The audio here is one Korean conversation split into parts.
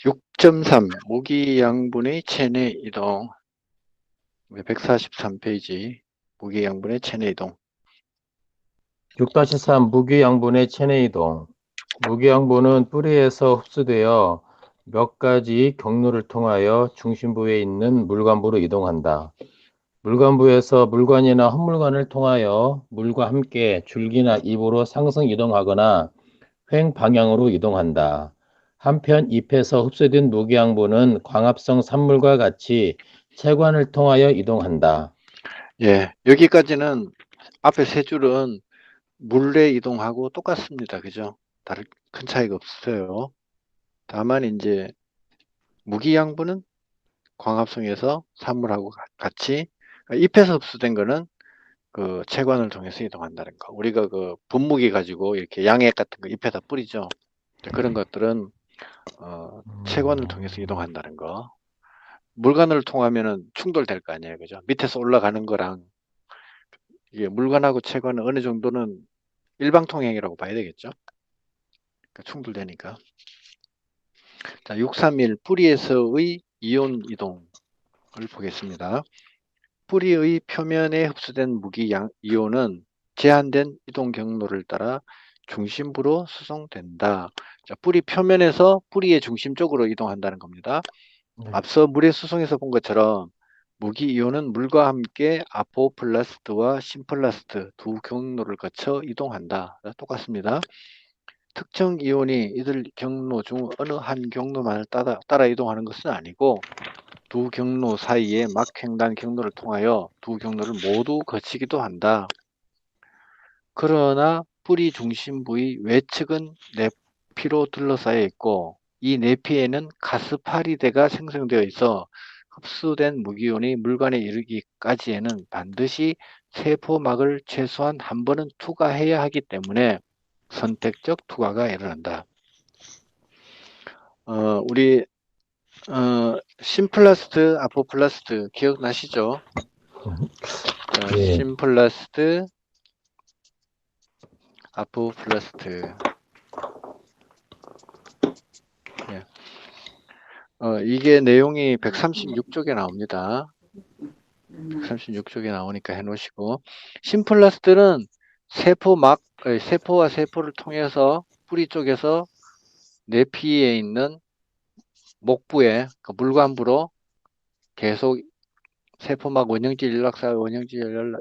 6.3 무기양분의 체내 이동 143페이지 무기양분의 체내 이동 6-3 무기양분의 체내 이동. 무기양분은 뿌리에서 흡수되어 몇 가지 경로를 통하여 중심부에 있는 물관부로 이동한다. 물관부에서 물관이나 헛물관을 통하여 물과 함께 줄기나 잎으로 상승 이동하거나 횡 방향으로 이동한다. 한편 잎에서 흡수된 무기양분은 광합성 산물과 같이 체관을 통하여 이동한다. 예, 여기까지는 앞에 세 줄은 물레 이동하고 똑같습니다. 그죠? 다른 큰 차이가 없어요. 다만 이제 무기양분은 광합성에서 산물하고 같이 잎에서 흡수된 거는 그 체관을 통해서 이동한다는 거. 우리가 그 분무기 가지고 이렇게 양액 같은 거 잎에다 뿌리죠. 그런 것들은 체관을 통해서 이동한다는 거. 물관을 통하면은 충돌될 거 아니에요. 그죠? 밑에서 올라가는 거랑 이게 물관하고 체관은 어느 정도는 일방통행이라고 봐야 되겠죠? 그러니까 충돌되니까. 자, 631 뿌리에서의 이온 이동을 보겠습니다. 뿌리의 표면에 흡수된 무기 이온은 제한된 이동 경로를 따라 중심부로 수송된다. 자, 뿌리 표면에서 뿌리의 중심 쪽으로 이동한다는 겁니다. 네. 앞서 물의 수송에서 본 것처럼 무기 이온은 물과 함께 아포플라스트와 심플라스트 두 경로를 거쳐 이동한다. 똑같습니다. 특정 이온이 이들 경로 중 어느 한 경로만을 따라 이동하는 것은 아니고 두 경로 사이에 막횡단 경로를 통하여 두 경로를 모두 거치기도 한다. 그러나 뿌리 중심 부의 외측은 내피로 둘러싸여 있고 이 내피에는 가스파리대가 생성되어 있어 흡수된 무기온이 물관에 이르기까지에는 반드시 세포막을 최소한 한 번은 투과해야 하기 때문에 선택적 투과가 일어난다. 우리 심플라스트, 아포플라스트 기억나시죠? 자, 예. 심플라스트, 아포플라스트. 예. 이게 내용이 136쪽에 나옵니다. 136쪽에 나오니까 해놓으시고 심플라스트는 세포와 세포를 통해서 뿌리 쪽에서 내피에 있는 목부에 그 물관부로 계속 세포막 원형질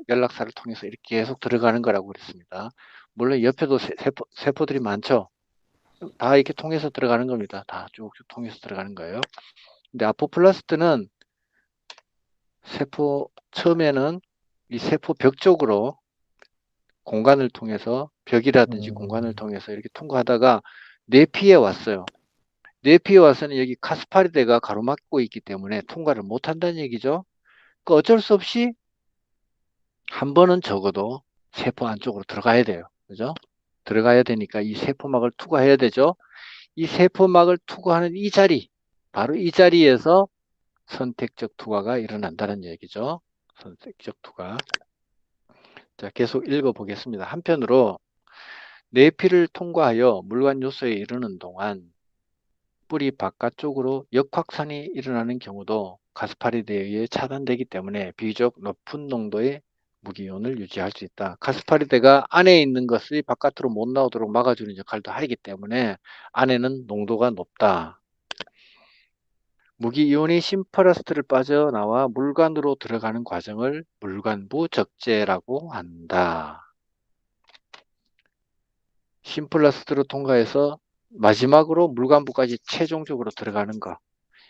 연락사를 통해서 이렇게 계속 들어가는 거라고 그랬습니다. 물론 옆에도 세포들이 많죠. 다 이렇게 통해서 들어가는 겁니다. 다 쭉쭉 통해서 들어가는 거예요. 근데 아포플라스트는 처음에는 이 세포 벽 쪽으로 공간을 통해서 벽이라든지 공간을 통해서 이렇게 통과하다가 뇌피에 왔어요. 뇌피에 와서는 여기 카스파리대가 가로막고 있기 때문에 통과를 못 한다는 얘기죠. 그 어쩔 수 없이 한 번은 적어도 세포 안쪽으로 들어가야 돼요. 그죠? 들어가야 되니까 이 세포막을 투과해야 되죠. 이 세포막을 투과하는 이 자리, 바로 이 자리에서 선택적 투과가 일어난다는 얘기죠. 선택적 투과. 자, 계속 읽어보겠습니다. 한편으로 내피를 통과하여 물관 요소에 이르는 동안 뿌리 바깥쪽으로 역확산이 일어나는 경우도 가스파리드에 의해 차단되기 때문에 비교적 높은 농도의 무기온을 유지할 수 있다. 가스파리드가 안에 있는 것이 바깥으로 못 나오도록 막아주는 역할도 하기 때문에 안에는 농도가 높다. 무기이온이 심퍼러스트를 빠져나와 물관으로 들어가는 과정을 물관부 적재라고 한다. 심플러스트로 통과해서 마지막으로 물관부까지 최종적으로 들어가는 거.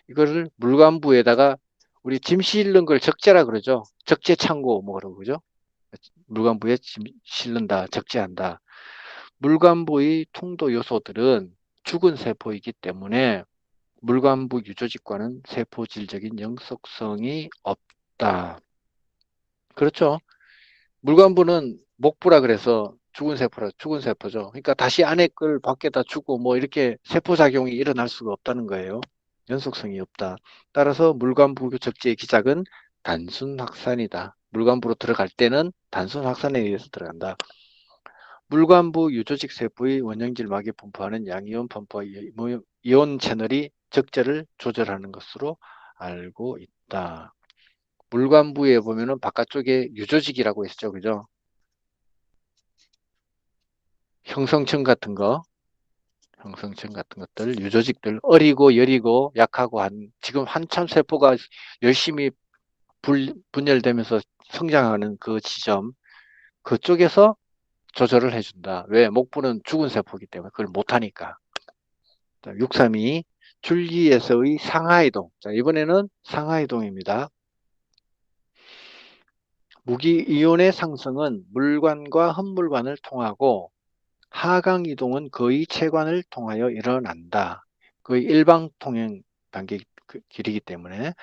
이거를 물관부에다가 우리 짐 실는 걸 적재라 그러죠. 적재 창고 뭐 그러고 그죠? 물관부에 짐 실른다, 적재한다. 물관부의 통도 요소들은 죽은 세포이기 때문에 물관부 유조직과는 세포질적인 영속성이 없다. 그렇죠? 물관부는 목부라 그래서 죽은 세포죠. 그러니까 다시 안에 걸 밖에다 주고 뭐 이렇게 세포작용이 일어날 수가 없다는 거예요. 연속성이 없다. 따라서 물관부 적재의 기작은 단순 확산이다. 물관부로 들어갈 때는 단순 확산에 의해서 들어간다. 물관부 유조직 세포의 원형질막에 분포하는 양이온 분포와 이온 채널이 적재를 조절하는 것으로 알고 있다. 물관부에 보면은 바깥쪽에 유조직이라고 있죠. 그죠? 형성층 같은 거, 형성층 같은 것들, 유조직들, 어리고 여리고 약하고 지금 한참 세포가 열심히 분열되면서 성장하는 그 지점, 그쪽에서 조절을 해준다. 왜? 목부는 죽은 세포이기 때문에 그걸 못하니까. 632, 줄기에서의 상하이동. 자, 이번에는 상하이동입니다. 무기이온의 상승은 물관과 험물관을 통하고 하강 이동은 거의 체관을 통하여 일어난다. 거의 일방통행 단계 길이기 때문에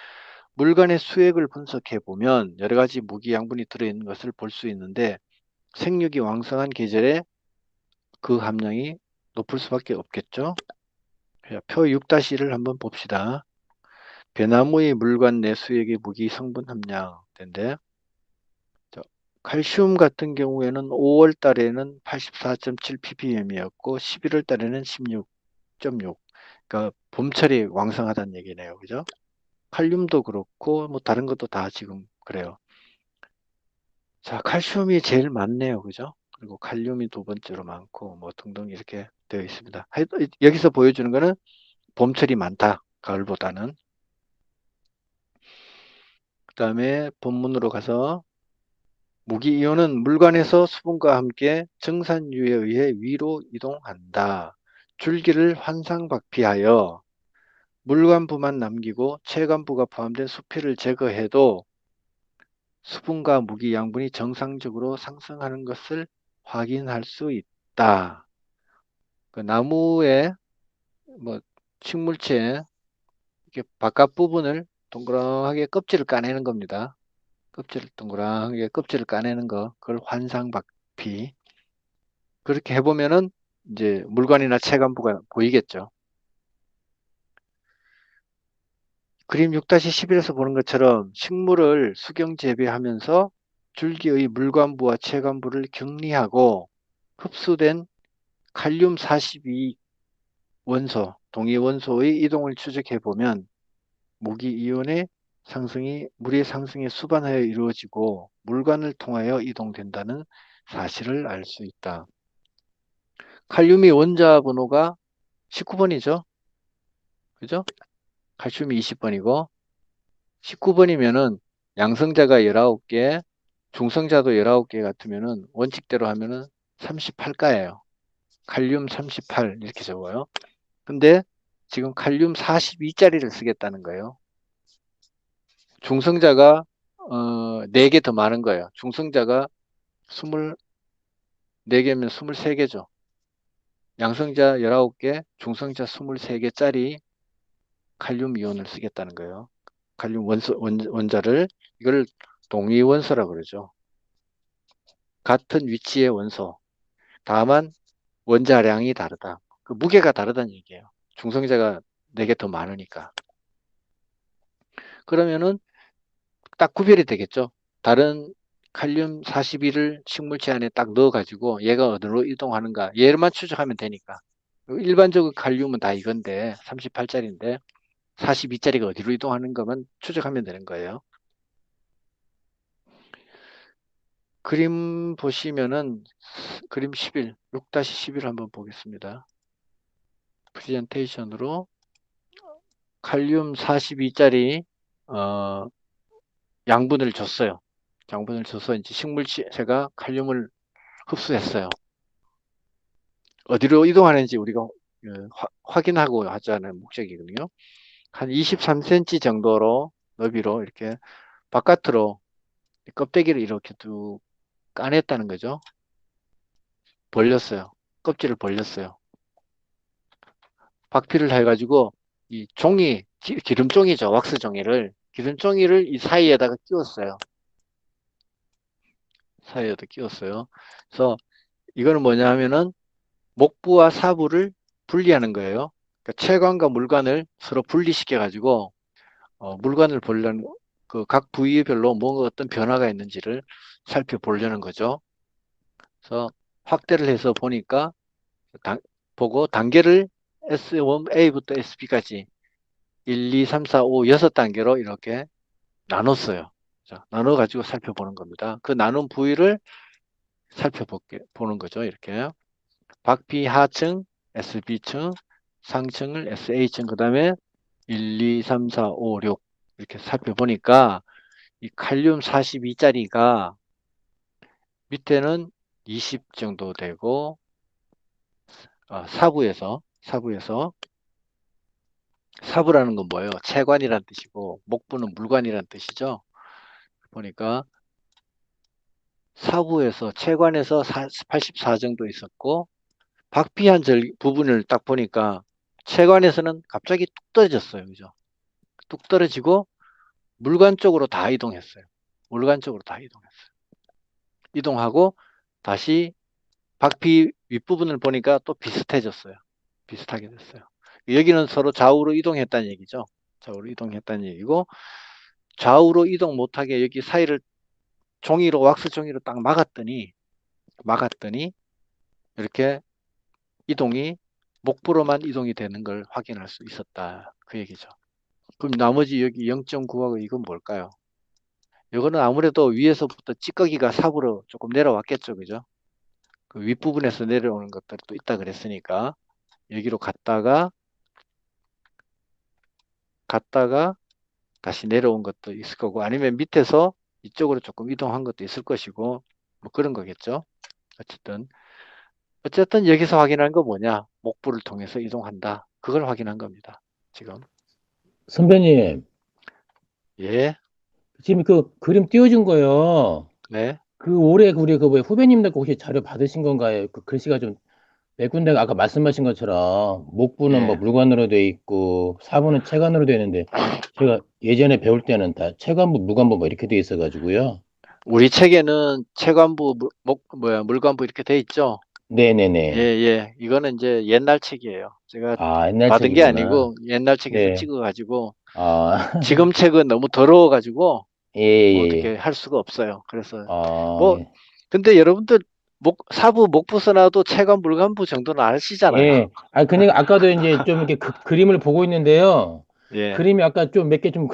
물관의 수액을 분석해 보면 여러 가지 무기 양분이 들어있는 것을 볼 수 있는데 생육이 왕성한 계절에 그 함량이 높을 수밖에 없겠죠. 표 6-1을 한번 봅시다. 배나무의 물관 내 수액의 무기 성분 함량인데 칼슘 같은 경우에는 5월 달에는 84.7 ppm이었고 11월 달에는 16.6. 그러니까 봄철이 왕성하다는 얘기네요. 그죠? 칼륨도 그렇고 뭐 다른 것도 다 지금 그래요. 자, 칼슘이 제일 많네요. 그죠? 그리고 칼륨이 두 번째로 많고 뭐 등등 이렇게 되어 있습니다. 여기서 보여주는 거는 봄철이 많다. 가을보다는. 그다음에 본문으로 가서 무기이온은 물관에서 수분과 함께 정산유에 의해 위로 이동한다. 줄기를 환상박피하여 물관부만 남기고 체관부가 포함된 수피를 제거해도 수분과 무기 양분이 정상적으로 상승하는 것을 확인할 수 있다. 그 나무의 뭐 식물체 이렇게 바깥 부분을 동그랗게 껍질을 까내는 겁니다. 껍질을 동그랗게 껍질을 까내는 거, 그걸 환상박피. 그렇게 해보면은 이제 물관이나 체관부가 보이겠죠. 그림 6-11에서 보는 것처럼 식물을 수경 재배하면서 줄기의 물관부와 체관부를 격리하고 흡수된 칼륨 42 원소, 동위 원소의 이동을 추적해 보면 무기 이온의 상승이 물의 상승에 수반하여 이루어지고 물관을 통하여 이동된다는 사실을 알 수 있다. 칼륨이 원자 번호가 19번이죠. 그죠? 칼슘이 20번이고 19번이면은 양성자가 19개, 중성자도 19개 같으면은 원칙대로 하면은 38가예요. 칼륨 38 이렇게 적어요. 근데 지금 칼륨 42짜리를 쓰겠다는 거예요. 중성자가 4개 더 많은 거예요. 중성자가 24개면 23개죠. 양성자 19개, 중성자 23개짜리 칼륨 이온을 쓰겠다는 거예요. 칼륨 원자를 이걸 동위 원소라고 그러죠. 같은 위치의 원소. 다만 원자량이 다르다. 그 무게가 다르다는 얘기예요. 중성자가 4개 더 많으니까. 그러면은 딱 구별이 되겠죠. 다른 칼륨 42를 식물체 안에 딱 넣어가지고 얘가 어디로 이동하는가 얘만 추적하면 되니까. 일반적인 칼륨은 다 이건데 38짜리인데 42짜리가 어디로 이동하는 것만 추적하면 되는 거예요. 그림 보시면은 그림 11, 6-11 한번 보겠습니다. 프레젠테이션으로 칼륨 42짜리 양분을 줬어요. 양분을 줘서 이제 식물체가 칼륨을 흡수했어요. 어디로 이동하는지 우리가 확인하고 하자는 목적이거든요. 한 23cm 정도로 너비로 이렇게 바깥으로 껍데기를 이렇게 쭉 까냈다는 거죠. 벌렸어요. 껍질을 벌렸어요. 박피를 해가지고 이 종이 기름종이죠. 왁스 종이를 기름종이를 이 사이에다가 끼웠어요. 사이에다 끼웠어요. 그래서 이거는 뭐냐 하면은 목부와 사부를 분리하는 거예요. 그러니까 체관과 물관을 서로 분리시켜 가지고 물관을 보려는 그 각 부위별로 뭔가 어떤 변화가 있는지를 살펴보려는 거죠. 그래서 확대를 해서 보니까 보고 단계를 S1A부터 SB까지 1, 2, 3, 4, 5, 6단계로 이렇게 나눴어요. 자, 나눠가지고 살펴보는 겁니다. 그 나눈 부위를 살펴보는 거죠. 이렇게. 박피 하층, SB층, 상층을 SA층, 그 다음에 1, 2, 3, 4, 5, 6 이렇게 살펴보니까 이 칼륨 42짜리가 밑에는 20 정도 되고 사부라는 건 뭐예요? 체관이란 뜻이고 목부는 물관이란 뜻이죠. 보니까 사부에서 체관에서 84 정도 있었고 박피한 부분을 딱 보니까 체관에서는 갑자기 뚝 떨어졌어요. 그죠? 뚝 떨어지고 물관 쪽으로 다 이동했어요. 물관 쪽으로 다 이동했어요. 이동하고 다시 박피 윗부분을 보니까 또 비슷해졌어요. 비슷하게 됐어요. 여기는 서로 좌우로 이동했다는 얘기죠. 좌우로 이동했다는 얘기고 좌우로 이동 못하게 여기 사이를 종이로 왁스 종이로 딱 막았더니 이렇게 이동이 목부로만 이동이 되는 걸 확인할 수 있었다. 그 얘기죠. 그럼 나머지 여기 0.9하고 이건 뭘까요? 이거는 아무래도 위에서부터 찌꺼기가 삽으로 조금 내려왔겠죠. 그죠? 그 윗부분에서 내려오는 것들이 또 있다 그랬으니까 여기로 갔다가 다시 내려온 것도 있을 거고 아니면 밑에서 이쪽으로 조금 이동한 것도 있을 것이고 뭐 그런 거겠죠. 어쨌든 여기서 확인한 거 뭐냐? 목부를 통해서 이동한다. 그걸 확인한 겁니다. 지금. 선배님, 예. 지금 그 그림 띄워준 거요. 네. 그 올해 우리 그 뭐 후배님들 혹시 자료 받으신 건가요? 그 글씨가 좀 몇 군데가 아까 말씀하신 것처럼 목부는 뭐 예. 물관으로 돼 있고 사부는 체관으로 돼 있는데 제가 예전에 배울 때는 다 체관부, 무관부 뭐 이렇게 돼 있어가지고요. 우리 책에는 체관부, 물관부 이렇게 돼 있죠? 예, 네네네. 예. 이거는 이제 옛날 책이에요. 제가 아, 옛날 받은 게 책이구나. 아니고 옛날 책에서 네. 찍어가지고 아, 지금 책은 너무 더러워가지고 예, 뭐 예, 어떻게 예. 할 수가 없어요. 그래서 아, 뭐 예. 근데 여러분들 사부 목부 써놔도 체관 물관부 정도는 아시잖아요. 예. 아, 그러니까 아까도 이제 좀 이렇게 그림을 보고 있는데요. 예, 그림이 아까 좀 몇 개 좀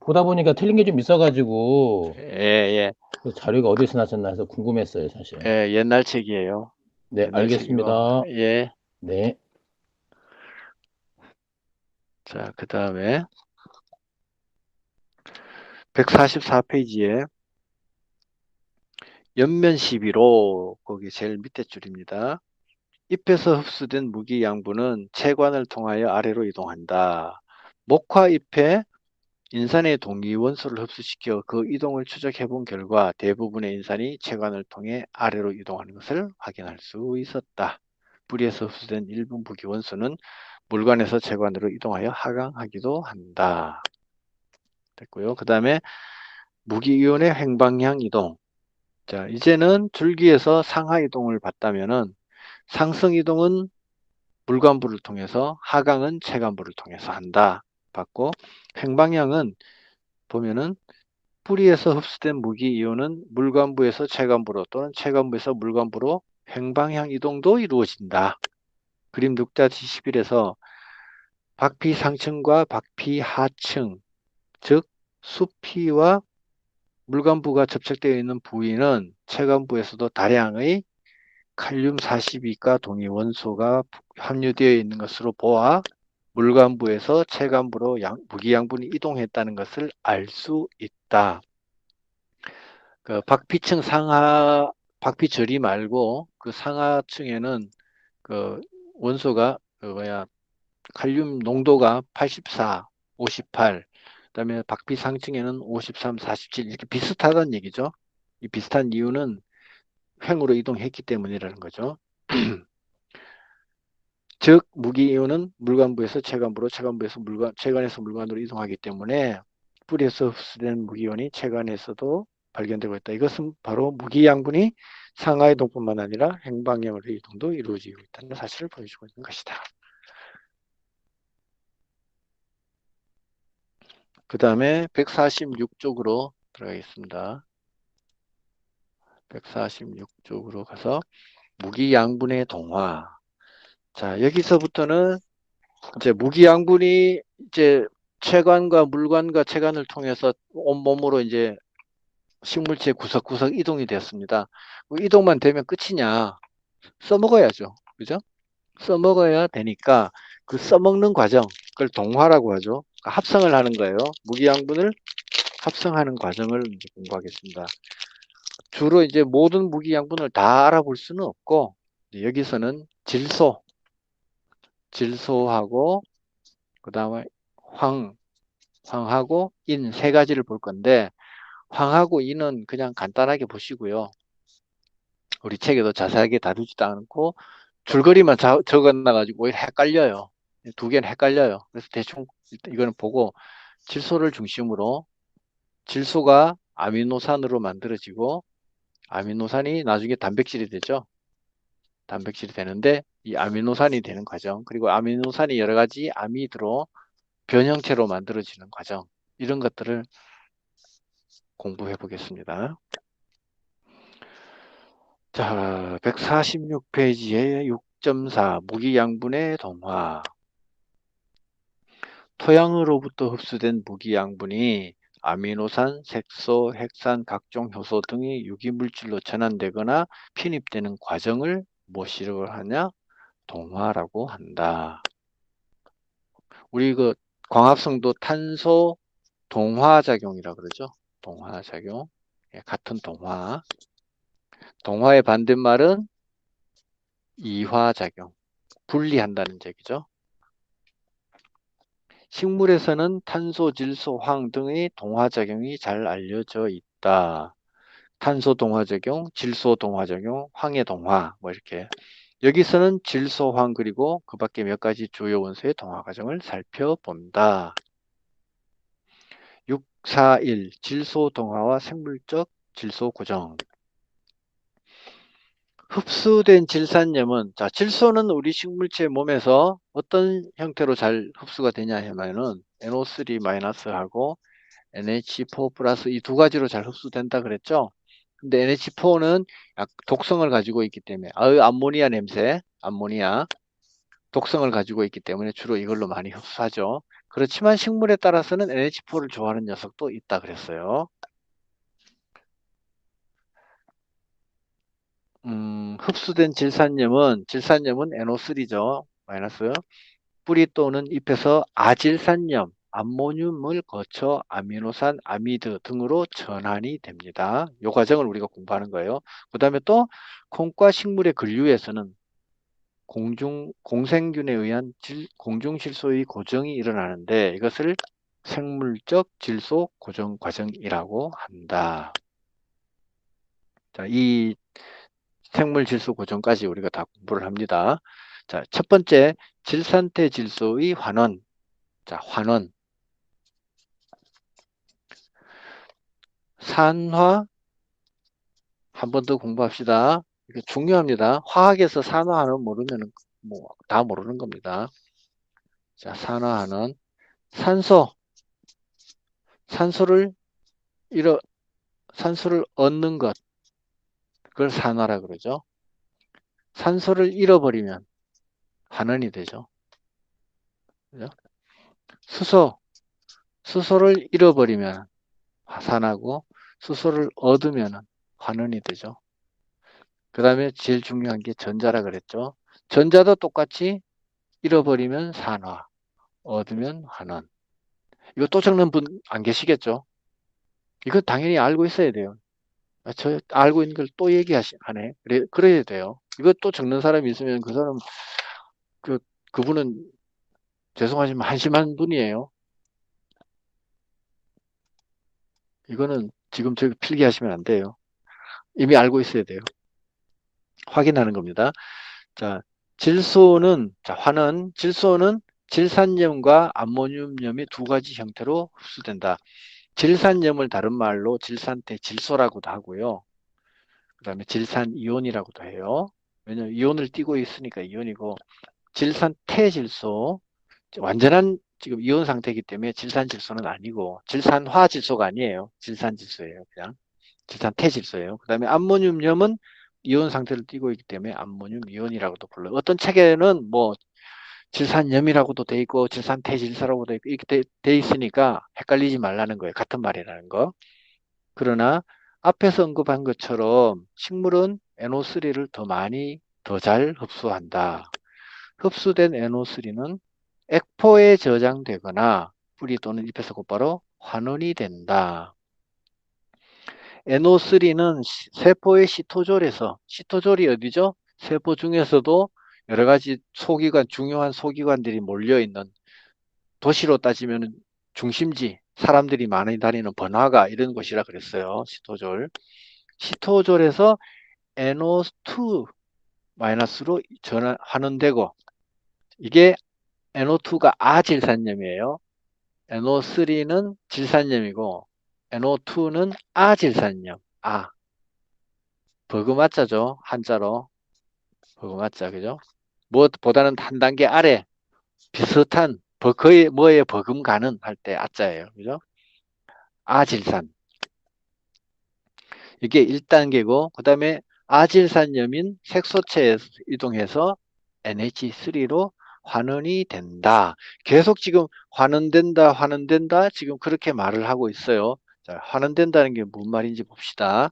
보다 보니까 틀린 게 좀 있어가지고 예, 예, 그 자료가 어디서 나셨나 해서 궁금했어요, 사실. 예, 옛날 책이에요. 네, 옛날 책이고, 알겠습니다. 예. 네. 자, 그 다음에 144페이지에 옆면 시비로 거기 제일 밑에 줄입니다. 잎에서 흡수된 무기 양분은 체관을 통하여 아래로 이동한다. 목화잎에 인산의 동위 원소를 흡수시켜 그 이동을 추적해 본 결과 대부분의 인산이 체관을 통해 아래로 이동하는 것을 확인할 수 있었다. 뿌리에서 흡수된 일부 무기 원소는 물관에서 체관으로 이동하여 하강하기도 한다. 됐고요. 그 다음에 무기이온의 횡방향 이동. 자, 이제는 줄기에서 상하 이동을 봤다면은 상승 이동은 물관부를 통해서 하강은 체관부를 통해서 한다. 봤고 횡방향은 보면은 뿌리에서 흡수된 무기이온은 물관부에서 체관부로 또는 체관부에서 물관부로 횡방향 이동도 이루어진다. 그림 6-11에서 박피 상층과 박피 하층, 즉 수피와 물관부가 접촉되어 있는 부위는 체관부에서도 다량의 칼륨 42가 동위 원소가 함유되어 있는 것으로 보아 물관부에서 체관부로 무기 양분이 이동했다는 것을 알 수 있다. 그 박피층 상하 박피처리 말고 그 상하층에는 그 원소가 그 뭐야 칼륨 농도가 84, 58, 그다음에 박피 상층에는 53, 47 이렇게 비슷하다는 얘기죠. 이 비슷한 이유는 횡으로 이동했기 때문이라는 거죠. 즉 무기 이온은 물관부에서 체관부로 체관부에서 체관에서 물관으로 이동하기 때문에 뿌리에서 흡수된 무기온이 체관에서도 발견되고 있다. 이것은 바로 무기 양분이 상하 이동뿐만 아니라 행방향으로 이동도 이루어지고 있다는 사실을 보여주고 있는 것이다. 그 다음에 146쪽으로 들어가겠습니다. 146쪽으로 가서 무기 양분의 동화. 자, 여기서부터는 이제 무기 양분이 이제 체관과 물관과 체관을 통해서 온몸으로 이제 식물체 구석구석 이동이 되었습니다. 이동만 되면 끝이냐? 써먹어야죠. 그죠? 써먹어야 되니까 그 써먹는 과정, 그걸 동화라고 하죠. 그러니까 합성을 하는 거예요. 무기양분을 합성하는 과정을 이제 공부하겠습니다. 주로 이제 모든 무기양분을 다 알아볼 수는 없고, 여기서는 질소하고, 그 다음에 황하고 인 세 가지를 볼 건데, 황하고 인은 그냥 간단하게 보시고요. 우리 책에도 자세하게 다루지도 않고, 줄거리만 적어놔가지고 오히려 헷갈려요. 두 개는 헷갈려요. 그래서 대충 이거는 보고 질소를 중심으로 질소가 아미노산으로 만들어지고 아미노산이 나중에 단백질이 되죠. 단백질이 되는데 이 아미노산이 되는 과정 그리고 아미노산이 여러 가지 아미드로 변형체로 만들어지는 과정 이런 것들을 공부해 보겠습니다. 자, 146페이지에 6.4 무기양분의 동화 토양으로부터 흡수된 무기양분이 아미노산, 색소, 핵산, 각종 효소 등이 유기물질로 전환되거나 편입되는 과정을 무엇이라고 하냐? 동화라고 한다. 우리 그 광합성도 탄소 동화작용이라고 그러죠. 동화작용. 예, 같은 동화. 동화의 반대말은 이화작용. 분리한다는 얘기죠. 식물에서는 탄소, 질소, 황 등의 동화작용이 잘 알려져 있다. 탄소 동화작용, 질소 동화작용, 황해 동화 뭐 이렇게 여기서는 질소, 황 그리고 그 밖에 몇 가지 주요 원소의 동화 과정을 살펴본다. 641 질소 동화와 생물적 질소 고정 흡수된 질산염은 자 질소는 우리 식물체 몸에서 어떤 형태로 잘 흡수가 되냐 하면은 NO3-하고 NH4 플러스 이 두 가지로 잘 흡수된다 그랬죠. 근데 NH4는 독성을 가지고 있기 때문에 암모니아 냄새, 암모니아 독성을 가지고 있기 때문에 주로 이걸로 많이 흡수하죠. 그렇지만 식물에 따라서는 NH4를 좋아하는 녀석도 있다 그랬어요. 흡수된 질산염은 NO3죠. 마이너스. 뿌리 또는 잎에서 아질산염, 암모늄을 거쳐 아미노산, 아미드 등으로 전환이 됩니다. 이 과정을 우리가 공부하는 거예요. 그 다음에 또 콩과 식물의 근류에서는 공생균에 의한 공중질소의 고정이 일어나는데 이것을 생물적 질소 고정 과정이라고 한다. 자, 이 생물 질소 고정까지 우리가 다 공부를 합니다. 자, 첫 번째 질산태 질소의 환원. 자, 환원. 산화 한 번 더 공부합시다. 이게 중요합니다. 화학에서 산화하는 모르면 뭐 다 모르는 겁니다. 자, 산화하는 산소, 산소를 잃어 산소를 얻는 것, 그걸 산화라 그러죠. 산소를 잃어버리면 환원이 되죠. 그죠? 수소, 수소를 잃어버리면 화산하고 수소를 얻으면 환원이 되죠. 그 다음에 제일 중요한 게 전자라 그랬죠. 전자도 똑같이 잃어버리면 산화, 얻으면 환원. 이거 또 적는 분 안 계시겠죠? 이거 당연히 알고 있어야 돼요. 저 알고 있는 걸 또 얘기하네. 그래야 돼요. 이거 또 적는 사람이 있으면 그 사람, 그, 그분은 죄송하지만 한심한 분이에요. 이거는 지금 저기 필기하시면 안 돼요. 이미 알고 있어야 돼요. 확인하는 겁니다. 자, 질소는 질산염과 암모늄염이 두 가지 형태로 흡수된다. 질산염을 다른 말로 질산태 질소라고도 하고요. 그 다음에 질산이온이라고도 해요. 왜냐면 이온을 띠고 있으니까 이온이고, 질산태질소, 완전한 지금 이온 상태이기 때문에 질산질소는 아니고, 질산화질소가 아니에요. 질산질소예요. 그냥. 질산태질소예요. 그 다음에 암모늄염은 이온 상태를 띠고 있기 때문에 암모늄 이온이라고도 불러요. 어떤 책에는 뭐 질산염이라고도 돼 있고 질산퇴질소라고도 돼 있고 이렇게 돼 있으니까 헷갈리지 말라는 거예요. 같은 말이라는 거. 그러나 앞에서 언급한 것처럼 식물은 NO3를 더 많이 더 잘 흡수한다. 흡수된 NO3는 액포에 저장되거나 뿌리 또는 잎에서 곧바로 환원이 된다. NO3는 세포의 시토졸이 어디죠? 세포 중에서도 여러 가지 소기관, 중요한 소기관들이 몰려있는 도시로 따지면 중심지, 사람들이 많이 다니는 번화가 이런 곳이라 그랬어요. 시토졸. 시토졸에서 NO2 마이너스로 환원되고 이게 NO2가 아질산염이에요. NO3는 질산염이고 NO2는 아질산염. 버그마자죠. 한자로. 버그마자, 그죠? 무엇보다는 한 단계 아래 비슷한 거의 뭐에 버금가는 할 때 아자예요. 그죠? 아질산. 이게 1단계고 그다음에 아질산염인 색소체에 이동해서 NH3로 환원이 된다. 계속 지금 환원된다 지금 그렇게 말을 하고 있어요. 자, 환원된다는 게 뭔 말인지 봅시다.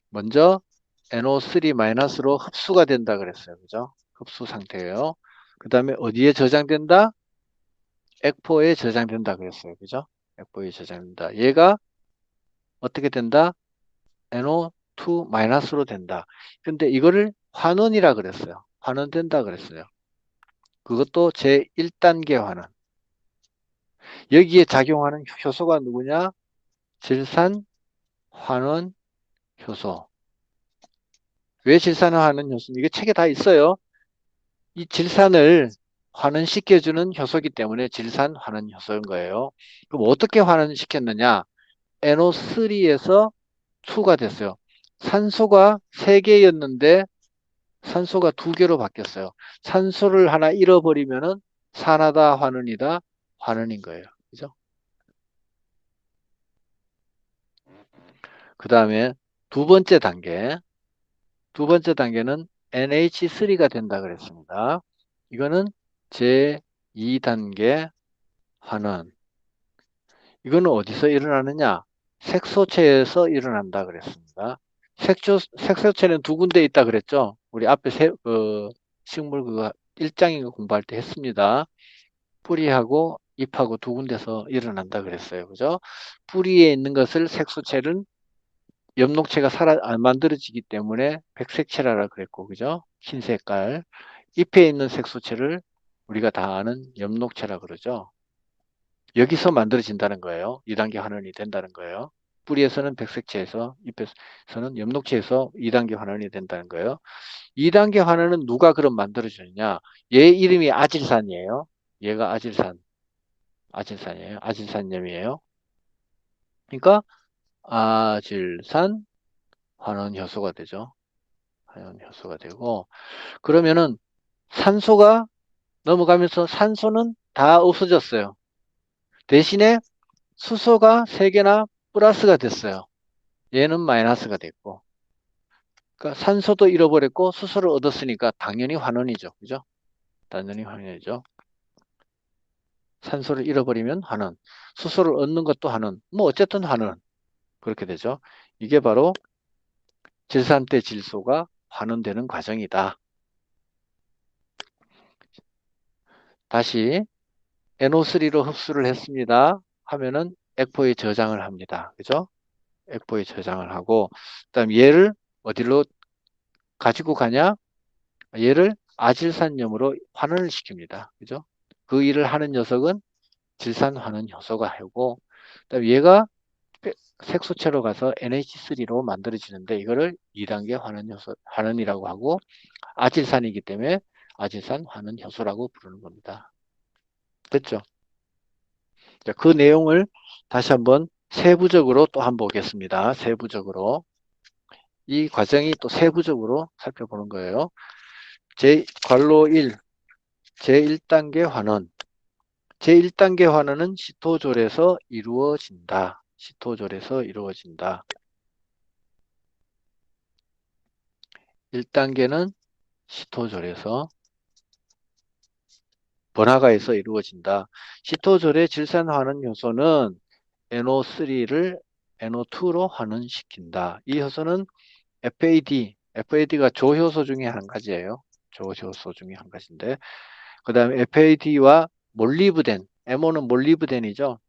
먼저 NO3-로 흡수가 된다 그랬어요. 그죠? 흡수 상태예요. 그 다음에 어디에 저장된다? 액포에 저장된다 그랬어요. 그죠? 액포에 저장된다. 얘가 어떻게 된다? NO2-로 된다. 근데 이거를 환원이라 그랬어요. 환원된다 그랬어요. 그것도 제1단계 환원. 여기에 작용하는 효소가 누구냐? 질산 환원 효소. 왜 질산 환원 효소? 이게 책에 다 있어요. 이 질산을 환원시켜주는 효소이기 때문에 질산 환원 효소인 거예요. 그럼 어떻게 환원시켰느냐? NO3에서 2가 됐어요. 산소가 3개였는데 산소가 2개로 바뀌었어요. 산소를 하나 잃어버리면은 산화다 환원이다 환원인 거예요. 그죠? 그 다음에 두 번째 단계. 두 번째 단계는 NH3가 된다 그랬습니다. 이거는 제2단계 환원. 이거는 어디서 일어나느냐? 색소체에서 일어난다 그랬습니다. 색소체는 두 군데 있다 그랬죠? 우리 앞에 식물 그거 1장인가 공부할 때 했습니다. 뿌리하고 잎하고 두 군데서 일어난다 그랬어요. 그죠? 뿌리에 있는 것을 색소체는 엽록체가 안 만들어지기 때문에 백색체라고 그랬고, 그죠? 흰 색깔. 잎에 있는 색소체를 우리가 다 아는 엽록체라 그러죠. 여기서 만들어진다는 거예요. 2단계 환원이 된다는 거예요. 뿌리에서는 백색체에서, 잎에서는 엽록체에서 2단계 환원이 된다는 거예요. 2단계 환원은 누가 그럼 만들어주느냐? 얘 이름이 아질산이에요. 얘가 아질산이에요. 아질산염이에요. 그러니까 아질산 환원 효소가 되죠. 환원 효소가 되고 그러면은 산소가 넘어가면서 산소는 다 없어졌어요. 대신에 수소가 3개나 플러스가 됐어요. 얘는 마이너스가 됐고. 그러니까 산소도 잃어버렸고 수소를 얻었으니까 당연히 환원이죠. 그죠? 당연히 환원이죠. 산소를 잃어버리면 환원. 수소를 얻는 것도 환원. 뭐 어쨌든 환원. 그렇게 되죠. 이게 바로 질산대 질소가 환원되는 과정이다. 다시 NO3로 흡수를 했습니다. 하면은 액포에 저장을 합니다. 그죠? 액포에 저장을 하고 그다음 얘를 어디로 가지고 가냐? 얘를 아질산염으로 환원을 시킵니다. 그죠? 그 일을 하는 녀석은 질산 환원 효소가 하고 그다음 얘가 색소체로 가서 NH3로 만들어지는데 이거를 2단계 환원 효소 환원이라고 하고 아질산이기 때문에 아질산 환원 효소라고 부르는 겁니다. 됐죠? 자, 그 내용을 다시 한번 세부적으로 또 한번 보겠습니다. 세부적으로. 이 과정이 또 세부적으로 살펴보는 거예요. 관로 1, 제1단계 환원. 제1단계 환원은 시토졸에서 이루어진다. 시토졸에서 이루어진다. 1단계는 시토졸에서 번화가에서 이루어진다. 시토졸의 질산환원 효소는 NO3를 NO2로 환원시킨다. 이 효소는 FAD가 조효소 중에 한 가지예요. 조효소 중에 한 가지인데, 그 다음에 FAD와 몰리브덴, MO는 몰리브덴이죠.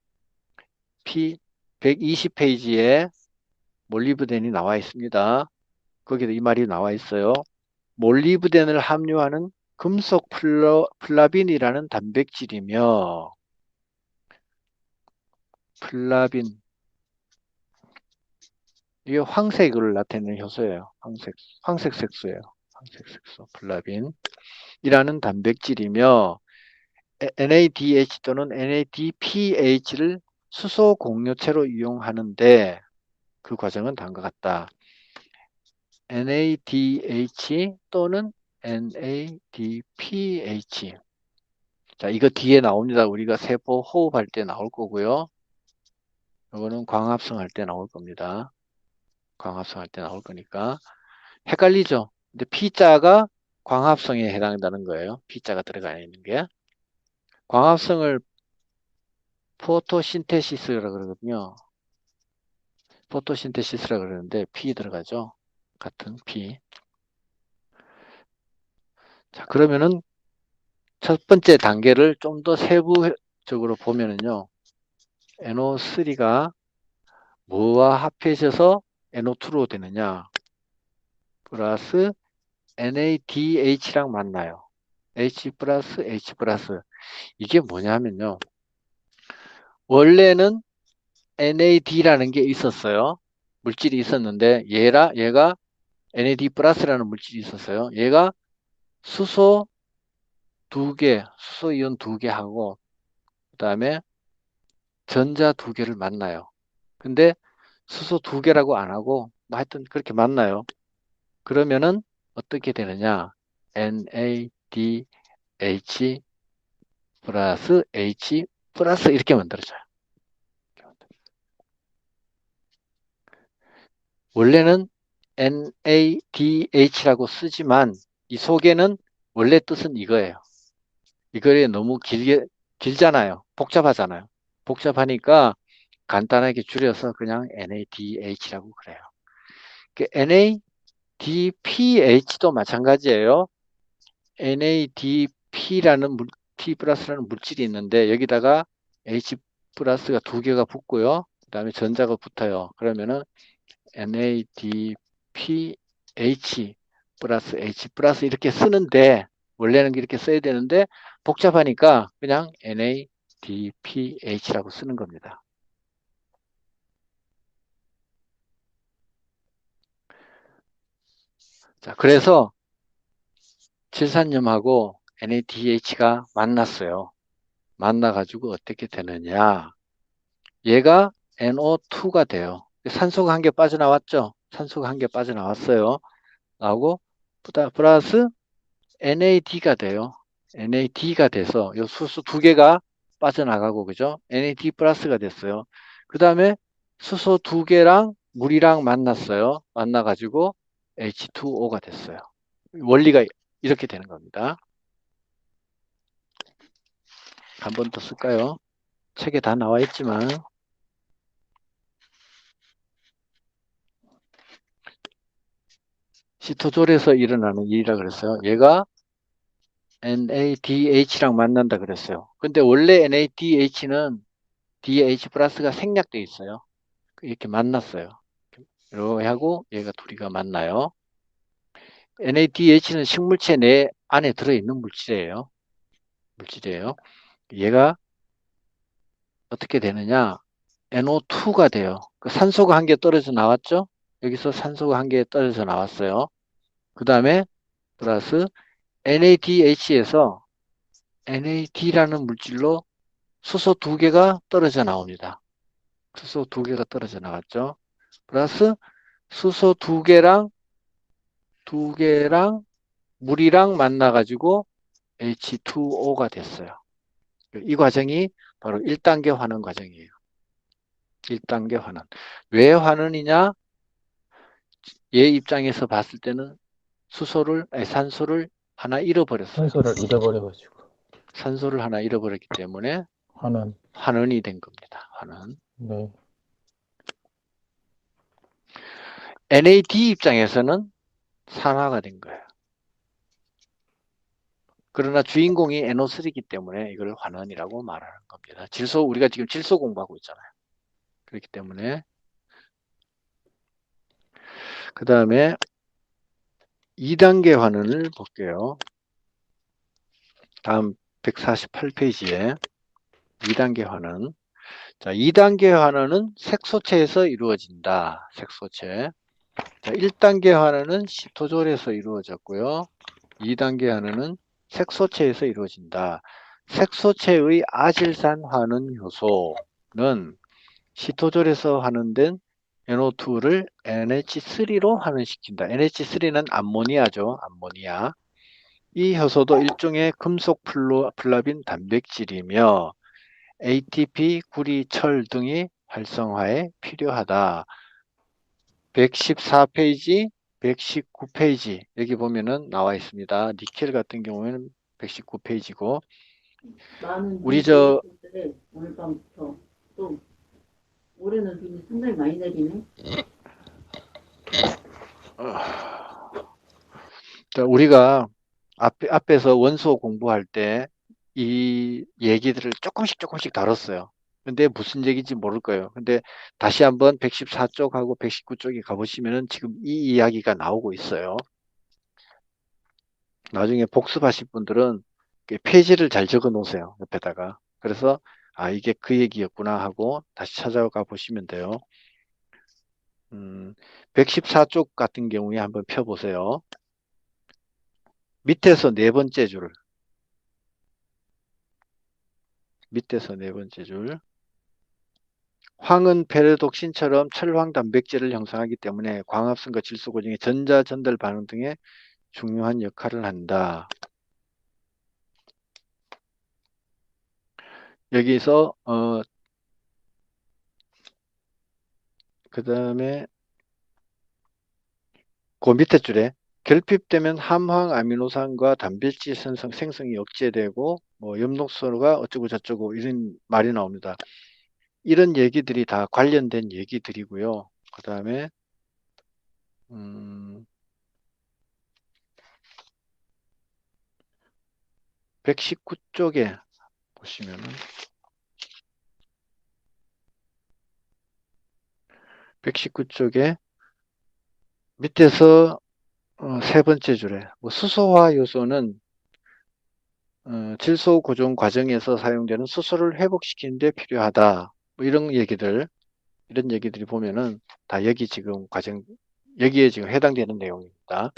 P 120페이지에 몰리브덴이 나와 있습니다. 거기도 이 말이 나와 있어요. 몰리브덴을 함유하는 금속 플라빈이라는 단백질이며, 플라빈, 이게 황색을 나타내는 효소예요. 황색 색소예요. 황색 색소, 플라빈이라는 단백질이며, NADH 또는 NADPH를 수소 공유체로 이용하는데 그 과정은 다음과 같다. NADH 또는 NADPH. 자, 이거 뒤에 나옵니다. 우리가 세포 호흡할 때 나올 거고요. 이거는 광합성 할 때 나올 겁니다. 광합성 할 때 나올 거니까. 헷갈리죠? 근데 P자가 광합성에 해당한다는 거예요. P자가 들어가 있는 게. 광합성을 포토신테시스라 그러거든요. 포토신테시스라 그러는데 P 들어가죠. 같은 P. 자, 그러면은 첫 번째 단계를 좀 더 세부적으로 보면은요. NO3가 뭐와 합해져서 NO2로 되느냐? 플러스 NADH랑 만나요. H 플러스 H 플러스. 이게 뭐냐면요. 원래는 NAD라는 게 있었어요. 물질이 있었는데 얘가 NAD 플러스라는 물질이 있었어요. 얘가 수소 두 개, 수소 이온 두 개 하고 그다음에 전자 두 개를 만나요. 근데 수소 두 개라고 안 하고 뭐 하여튼 그렇게 만나요. 그러면은 어떻게 되느냐? NADH 플러스 H 플러스 이렇게 만들어져요. 원래는 NADH라고 쓰지만 이 속에는 원래 뜻은 이거예요. 이거에 너무 길잖아요. 복잡하잖아요. 복잡하니까 간단하게 줄여서 그냥 NADH라고 그래요. NADPH도 마찬가지예요. NADP라는 P 플러스라는 물질이 있는데 여기다가 H 플러스가 두 개가 붙고요. 그 다음에 전자가 붙어요. 그러면은 NADPH 플러스 H 플러스 이렇게 쓰는데 원래는 이렇게 써야 되는데 복잡하니까 그냥 NADPH라고 쓰는 겁니다. 자, 그래서 칠산염하고 NADH가 만났어요. 만나가지고 어떻게 되느냐. 얘가 NO2가 돼요. 산소가 한 개 빠져나왔죠? 산소가 한 개 빠져나왔어요. 나오고, 플러스 NAD가 돼요. NAD가 돼서 요 수소 두 개가 빠져나가고, 그죠? NAD 플러스가 됐어요. 그 다음에 수소 두 개랑 물이랑 만났어요. 만나가지고 H2O가 됐어요. 원리가 이렇게 되는 겁니다. 한 번 더 쓸까요? 책에 다 나와 있지만, 시토졸에서 일어나는 일이라 그랬어요. 얘가 NADH랑 만난다 그랬어요. 근데 원래 NADH는 DH 플러스가 생략돼 있어요. 이렇게 만났어요. 이렇게 하고 얘가 둘이가 만나요. NADH는 식물체 내 안에 들어있는 물질이에요. 얘가 어떻게 되느냐? NO2가 돼요. 그 산소가 한 개 떨어져 나왔죠? 여기서 산소가 한 개 떨어져 나왔어요. 그 다음에 플러스 NADH에서 NAD라는 물질로 수소 두 개가 떨어져 나옵니다. 수소 두 개가 떨어져 나왔죠. 플러스 수소 두 개랑 물이랑 만나가지고 H2O가 됐어요. 이 과정이 바로 1단계 환원 과정이에요. 1단계 환원. 왜 환원이냐? 얘 입장에서 봤을 때는 산소를 하나 잃어버렸어요. 산소를 잃어버려가지고. 산소를 하나 잃어버렸기 때문에 환원. 환원이 된 겁니다. 환원. 네. NAD 입장에서는 산화가 된 거예요. 그러나 주인공이 NO3이기 때문에 이걸 환원이라고 말하는 겁니다. 우리가 지금 질소 공부하고 있잖아요. 그렇기 때문에. 그 다음에 2단계 환원을 볼게요. 다음 148페이지에 2단계 환원. 자, 2단계 환원은 색소체에서 이루어진다. 색소체. 자, 1단계 환원은 시토졸에서 이루어졌고요. 2단계 환원은 색소체에서 이루어진다. 색소체의 아질산 환원 효소는 시토졸에서 환원된 NO2를 NH3로 환원시킨다. NH3는 암모니아죠. 암모니아. 이 효소도 일종의 금속 플라빈 단백질이며 ATP, 구리, 철 등이 활성화에 필요하다. 114페이지, 119페이지 여기 보면은 나와 있습니다. 니켈 같은 경우에는 119페이지고 나는 우리 눈이 있는데 오늘 밤부터 또 올해는 눈이 상당히 많이 내리네. 우리가 앞에서 원소 공부할 때 이 얘기들을 조금씩 다뤘어요. 근데 무슨 얘기인지 모를 거예요. 근데 다시 한번 114쪽하고 119쪽에 가보시면은 지금 이 이야기가 나오고 있어요. 나중에 복습하실 분들은 페이지를 잘 적어 놓으세요. 옆에다가. 그래서 아 이게 그 얘기였구나 하고 다시 찾아가 보시면 돼요. 114쪽 같은 경우에 한번 펴보세요. 밑에서 네 번째 줄. 밑에서 네 번째 줄. 황은 페르독신처럼 철황 단백질을 형성하기 때문에 광합성과 질소 고정의 전자 전달 반응 등에 중요한 역할을 한다. 여기서 그 다음에 그 밑에 줄에 결핍되면 함황 아미노산과 단백질 생성이 억제되고 뭐 엽록소가 어쩌고 저쩌고 이런 말이 나옵니다. 이런 얘기들이 다 관련된 얘기들이고요. 그 다음에 119쪽에 보시면은 119쪽에 밑에서 세 번째 줄에 뭐 수소화 요소는 질소 고정 과정에서 사용되는 수소를 회복시키는 데 필요하다. 뭐 이런 얘기들이 보면은 다 여기 지금 여기에 지금 해당되는 내용입니다.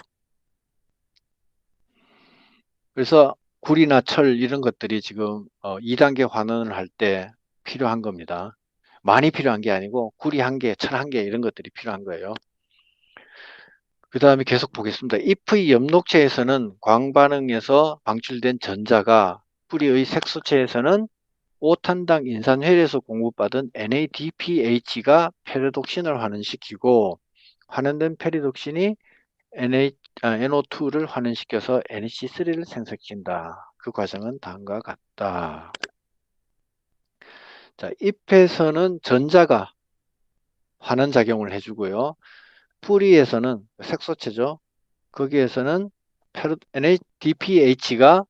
그래서 구리나 철 이런 것들이 지금 2단계 환원을 할 때 필요한 겁니다. 많이 필요한 게 아니고 구리 한 개, 철 한 개 이런 것들이 필요한 거예요. 그 다음에 계속 보겠습니다. 잎의 엽록체에서는 광반응에서 방출된 전자가 뿌리의 색소체에서는 5탄당 인산회로에서 공급받은 NADPH가 페리독신을 환원시키고 환원된 페리독신이 NO2를 환원시켜서 NC3를 생성시킨다. 그 과정은 다음과 같다. 자, 잎에서는 전자가 환원작용을 해주고요. 뿌리에서는 색소체죠. 거기에서는 NADPH가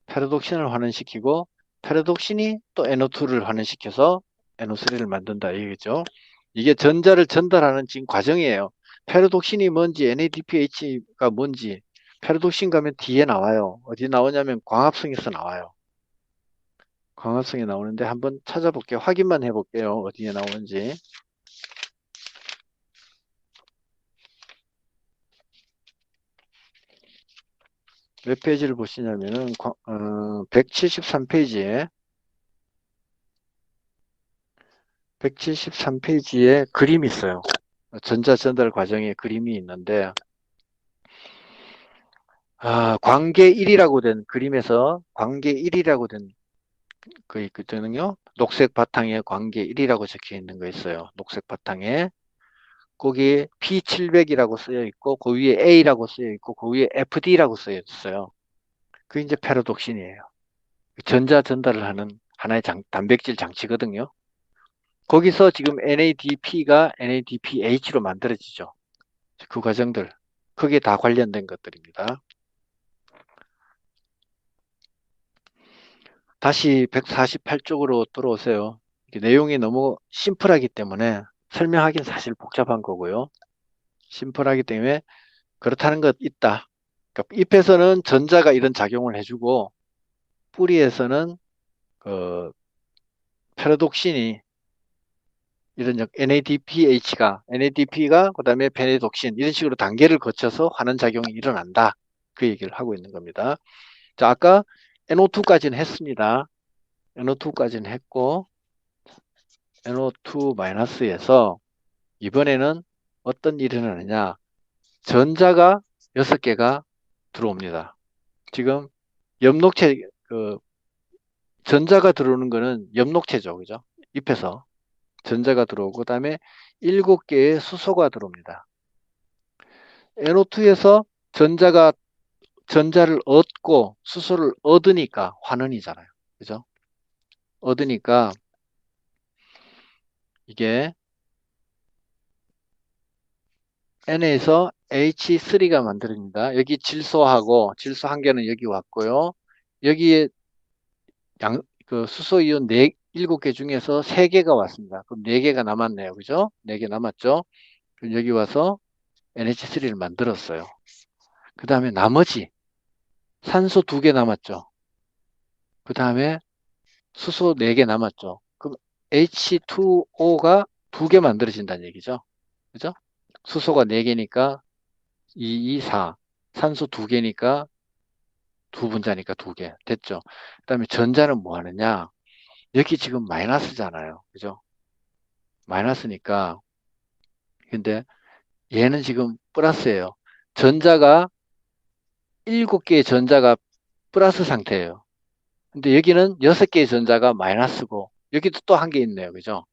페르독신을 환원시키고 페르독신이 또 NO2를 환원시켜서 NO3를 만든다 이거죠. 이게 전자를 전달하는 지금 과정이에요. 페르독신이 뭔지 NADPH가 뭔지 페르독신 가면 뒤에 나와요. 어디 나오냐면 광합성에서 나와요. 광합성에 나오는데 한번 찾아볼게요. 확인만 해볼게요. 어디에 나오는지. 몇 페이지를 보시냐면은 173페이지에 173페이지에 그림이 있어요. 전자 전달 과정에 그림이 있는데 관계 1이라고 된 그림에서 관계 1이라고 된 그 있거든요. 녹색 바탕에 관계 1이라고 적혀 있는 거 있어요. 녹색 바탕에 거기 P700이라고 쓰여 있고 그 위에 A라고 쓰여 있고 그 위에 FD라고 쓰여 있어요. 그게 이제 페로독신이에요. 전자 전달을 하는 하나의 단백질 장치거든요. 거기서 지금 NADP가 NADPH로 만들어지죠. 그 과정들, 그게 다 관련된 것들입니다. 다시 148쪽으로 돌아오세요. 내용이 너무 심플하기 때문에 설명하기는 사실 복잡한 거고요. 심플하기 때문에 그렇다는 것 있다. 그러니까 잎에서는 전자가 이런 작용을 해주고 뿌리에서는 그 페로독신이 이런 NADP가 그다음에 페네독신 이런 식으로 단계를 거쳐서 환원 작용이 일어난다. 그 얘기를 하고 있는 겁니다. 자, 아까 NO2까지는 했습니다. NO2까지는 했고 NO2-에서 이번에는 어떤 일이 일어나느냐. 전자가 6개가 들어옵니다. 지금 엽록체, 전자가 들어오는 거는 엽록체죠. 그죠? 잎에서 전자가 들어오고, 그 다음에 7개의 수소가 들어옵니다. NO2에서 전자를 얻고 수소를 얻으니까 환원이잖아요. 그죠? 얻으니까 이게 N에서 H3가 만들어집니다. 여기 질소하고 질소 한 개는 여기 왔고요. 여기에 수소이온 7개 중에서 3개가 왔습니다. 그럼 4개가 남았네요. 그죠? 4개 남았죠? 그럼 여기 와서 NH3를 만들었어요. 그 다음에 나머지 산소 2개 남았죠. 그 다음에 수소 4개 남았죠. 그럼 H2O가 2개 만들어진다는 얘기죠. 그죠? 수소가 4개니까 2, 2, 4. 산소 2개니까 2분자니까 2개. 됐죠? 그 다음에 전자는 뭐 하느냐? 여기 지금 마이너스잖아요. 그죠? 마이너스니까. 근데 얘는 지금 플러스예요. 전자가 7개의 전자가 플러스 상태예요. 근데 여기는 6개의 전자가 마이너스고 여기도 또 한 개 있네요. 그죠?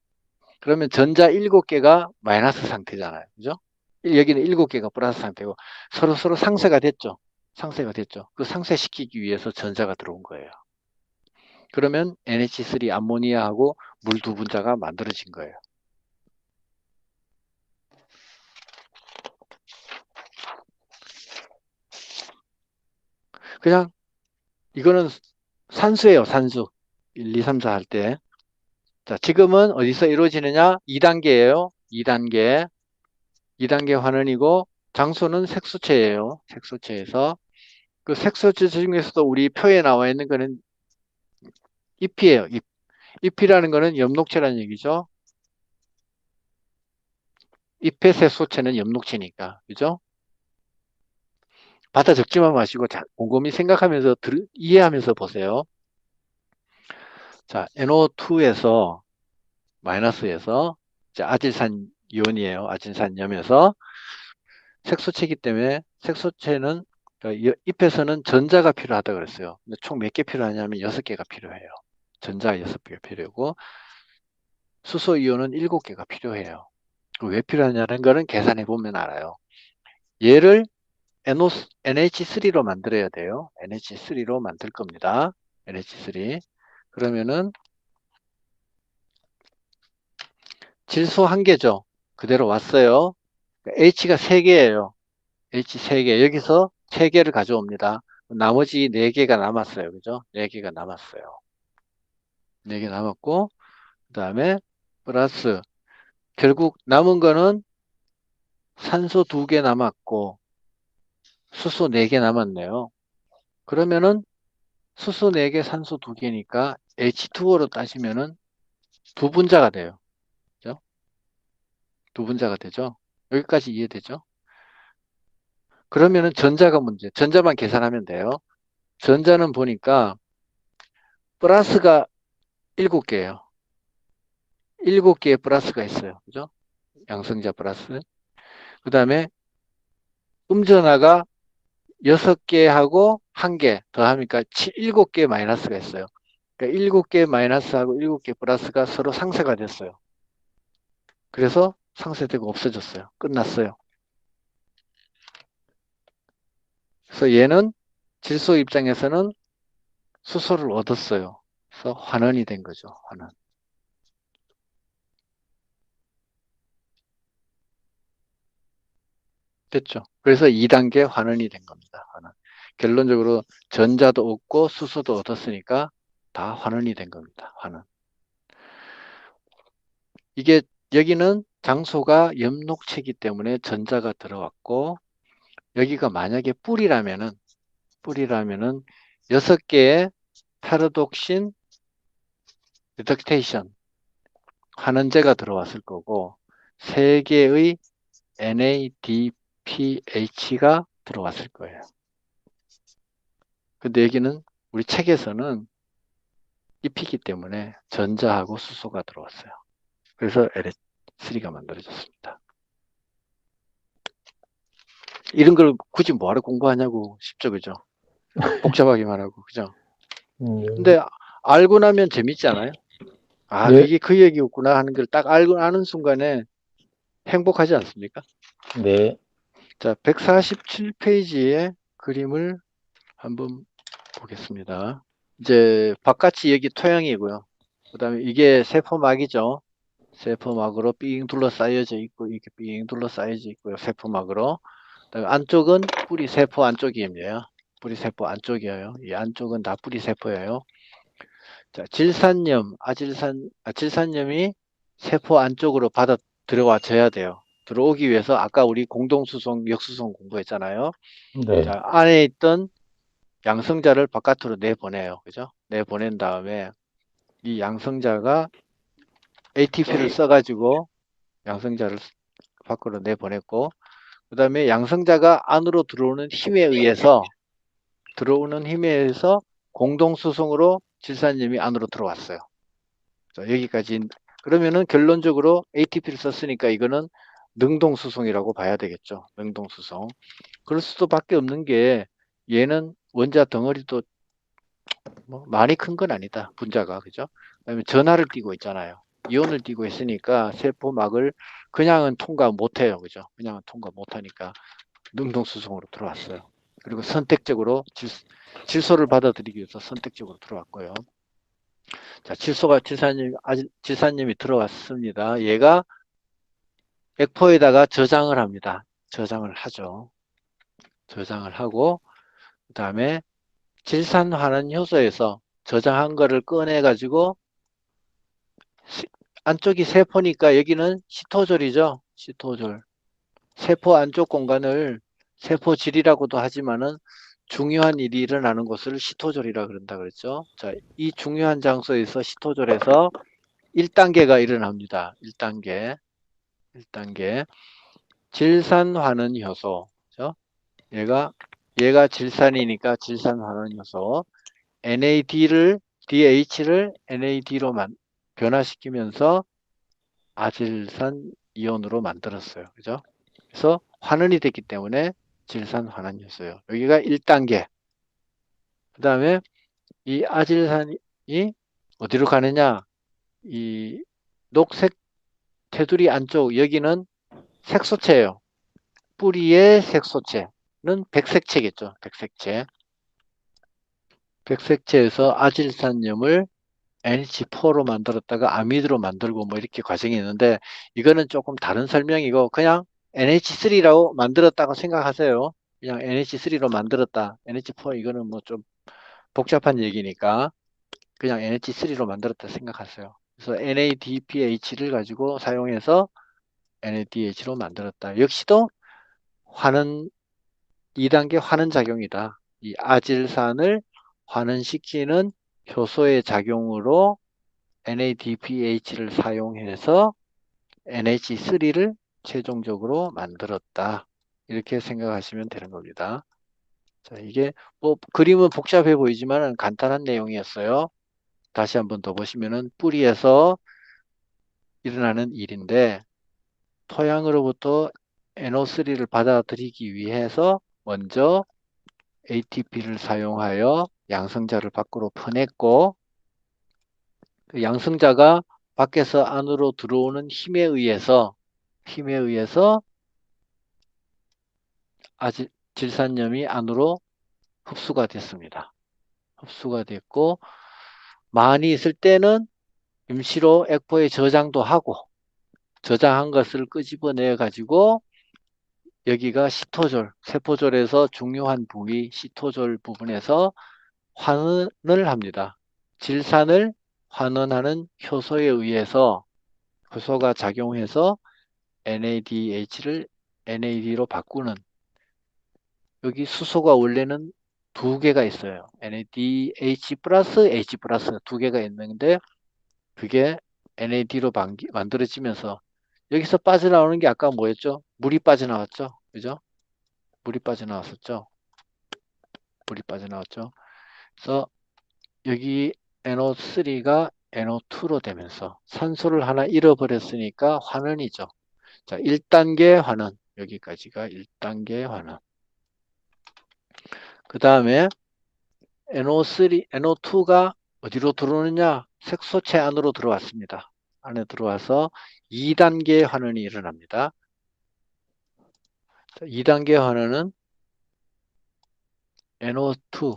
그러면 전자 7개가 마이너스 상태잖아요. 그죠? 여기는 7개가 플러스 상태고 서로 상쇄가 됐죠. 상쇄가 됐죠. 그 상쇄시키기 위해서 전자가 들어온 거예요. 그러면 NH3 암모니아하고 물 2분자가 만들어진 거예요. 그냥 이거는 산수예요. 산수. 1, 2, 3, 4 할 때. 자, 지금은 어디서 이루어지느냐? 2단계예요. 2단계. 2단계 환원이고 장소는 색소체예요. 색소체에서. 그 색소체 중에서도 우리 표에 나와 있는 거는 잎이에요. 잎. 잎이라는 거는 엽록체라는 얘기죠. 잎의 색소체는 엽록체니까. 그죠? 받아 적지만 마시고 곰곰이 생각하면서 이해하면서 보세요. 자, NO2에서 마이너스에서 아질산 이온이에요. 아질산염에서 색소체이기 때문에 색소체는 잎에서는 전자가 필요하다 그랬어요. 근데 총 몇 개 필요하냐면 6개가 필요해요. 전자가 6개가 필요하고 수소 이온은 7개가 필요해요. 왜 필요하냐는 거는 계산해 보면 알아요. 얘를 NH3로 만들어야 돼요. NH3로 만들 겁니다. NH3. 그러면은 질소 한 개죠. 그대로 왔어요. H가 3개예요. H 3개. 여기서 3개를 가져옵니다. 나머지 4개가 남았어요. 그죠? 4개가 남았어요. 4개 남았고, 그 다음에 플러스. 결국 남은 거는 산소 2개 남았고, 수소 4개 남았네요. 그러면은 수소 4개, 산소 2개니까 H2O로 따지면은 2분자가 돼요. 그죠? 2분자가 되죠? 여기까지 이해되죠? 그러면은 전자가 문제. 전자만 계산하면 돼요. 전자는 보니까 플러스가 7개예요. 7개의 플러스가 있어요. 그죠? 양성자 플러스. 그 다음에 음전하가 6개하고 1개 더하니까 7개 마이너스가 있어요. 그러니까 7개 마이너스하고 7개 플러스가 서로 상쇄가 됐어요. 그래서 상쇄되고 없어졌어요. 끝났어요. 그래서 얘는 질소 입장에서는 수소를 얻었어요. 그래서 환원이 된 거죠. 환원. 됐죠. 그래서 2단계 환원이 된 겁니다. 환원. 결론적으로 전자도 얻고 수소도 얻었으니까 다 환원이 된 겁니다. 환원. 이게 여기는 장소가 엽록체이기 때문에 전자가 들어왔고, 여기가 만약에 뿌리라면은 6개의 타르독신 리덕테이션 환원제가 들어왔을 거고, 3개의 NADPH가 들어왔을 거예요. 근데 여기는 우리 책에서는 잎이기 때문에 전자하고 수소가 들어왔어요. 그래서 LH3가 만들어졌습니다. 이런 걸 굳이 뭐하러 공부하냐고 싶죠, 그죠? 복잡하게만 하고, 그죠? 네. 근데 알고 나면 재밌지 않아요? 아, 네. 그게 그 얘기였구나 하는 걸 딱 알고 아는 순간에 행복하지 않습니까? 네. 자, 147페이지의 그림을 한번 보겠습니다. 이제 바깥이 여기 토양이고요. 그 다음에 이게 세포막이죠. 세포막으로 삥 둘러싸여져 있고, 이렇게 삥 둘러싸여져 있고요. 세포막으로. 그다음에 안쪽은 뿌리 세포 안쪽이에요. 뿌리 세포 안쪽이에요. 이 안쪽은 다 뿌리 세포예요. 자, 질산염이 세포 안쪽으로 받아 들어와줘야 돼요. 들어오기 위해서 아까 우리 공동수송, 역수송 공부했잖아요. 네. 자, 안에 있던 양성자를 바깥으로 내보내요. 그죠? 내보낸 다음에 이 양성자가 ATP를 써가지고 양성자를 밖으로 내보냈고, 그 다음에 양성자가 안으로 들어오는 힘에 의해서 공동수송으로 질산염이 안으로 들어왔어요. 자, 여기까지. 그러면은 결론적으로 ATP를 썼으니까 이거는 능동수송이라고 봐야 되겠죠. 능동수송. 그럴 수도밖에 없는 게 얘는 원자 덩어리도 뭐 많이 큰 건 아니다. 분자가. 그죠? 그다음에 전하를 띠고 있잖아요. 이온을 띠고 있으니까 세포막을 그냥은 통과 못 해요. 그죠? 그냥은 통과 못 하니까 능동수송으로 들어왔어요. 그리고 선택적으로 질소를 받아들이기 위해서 선택적으로 들어왔고요. 자, 질산염이 들어왔습니다. 얘가 액포에다가 저장을 합니다. 저장을 하죠. 저장을 하고, 그 다음에 질산환원 효소에서 저장한 거를 꺼내가지고, 안쪽이 세포니까 여기는 시토졸이죠. 시토졸. 세포 안쪽 공간을 세포질이라고도 하지만은 중요한 일이 일어나는 곳을 시토졸이라 그런다 그랬죠. 자, 이 중요한 장소에서 시토졸에서 1단계가 일어납니다. 1단계. 1단계. 질산환원 효소. 그죠? 얘가 질산이니까 질산환원 효소. DH를 NAD로 변화시키면서 아질산 이온으로 만들었어요. 그죠? 그래서 환원이 됐기 때문에 질산환원 효소예요. 여기가 1단계. 그 다음에 이 아질산이 어디로 가느냐? 이 녹색 테두리 안쪽, 여기는 색소체예요. 뿌리의 색소체는 백색체겠죠. 백색체. 백색체에서 아질산염을 NH4로 만들었다가 아미드로 만들고 뭐 이렇게 과정이 있는데, 이거는 조금 다른 설명이고 그냥 NH3라고 만들었다고 생각하세요. 그냥 NH3로 만들었다. NH4 이거는 뭐 좀 복잡한 얘기니까 그냥 NH3로 만들었다 생각하세요. 그래서 NADPH를 가지고 사용해서 NADH로 만들었다. 역시도 환원 2단계 환원 작용이다. 이 아질산을 환원시키는 효소의 작용으로 NADPH를 사용해서 NH3를 최종적으로 만들었다. 이렇게 생각하시면 되는 겁니다. 자, 이게 뭐 그림은 복잡해 보이지만 간단한 내용이었어요. 다시 한번 더 보시면은 뿌리에서 일어나는 일인데, 토양으로부터 NO3를 받아들이기 위해서 먼저 ATP를 사용하여 양성자를 밖으로 퍼냈고, 그 양성자가 밖에서 안으로 들어오는 힘에 의해서 질산염이 안으로 흡수가 됐습니다. 흡수가 됐고, 많이 있을 때는 임시로 액포에 저장도 하고, 저장한 것을 끄집어내 가지고 여기가 시토졸, 세포졸에서 중요한 부위 시토졸 부분에서 환원을 합니다. 질산을 환원하는 효소에 의해서 효소가 작용해서 NADH를 NAD로 바꾸는, 여기 수소가 원래는 두 개가 있어요. NADH 플러스 H 플러스 두 개가 있는데 그게 NAD로 만들어지면서 여기서 빠져나오는 게 아까 뭐였죠? 물이 빠져나왔죠? 그죠? 물이 빠져나왔었죠? 물이 빠져나왔죠? 그래서 여기 NO3가 NO2로 되면서 산소를 하나 잃어버렸으니까 환원이죠. 자, 1단계 환원. 여기까지가 1단계 환원. 그 다음에 NO3, NO2가 어디로 들어오느냐? 색소체 안으로 들어왔습니다. 안에 들어와서 2단계 환원이 일어납니다. 2단계 환원은 NO2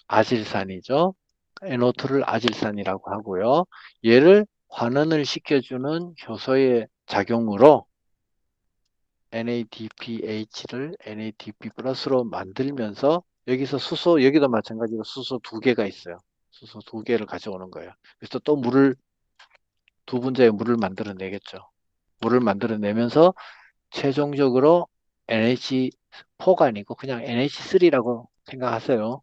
아질산이죠. NO2를 아질산이라고 하고요. 얘를 환원을 시켜주는 효소의 작용으로 NADPH를 NADP 플러스로 만들면서 여기서 수소, 여기도 마찬가지로 수소 두 개가 있어요. 수소 두 개를 가져오는 거예요. 그래서 또 물을, 두 분자의 물을 만들어내겠죠. 물을 만들어내면서 최종적으로 NH4가 아니고 그냥 NH3라고 생각하세요.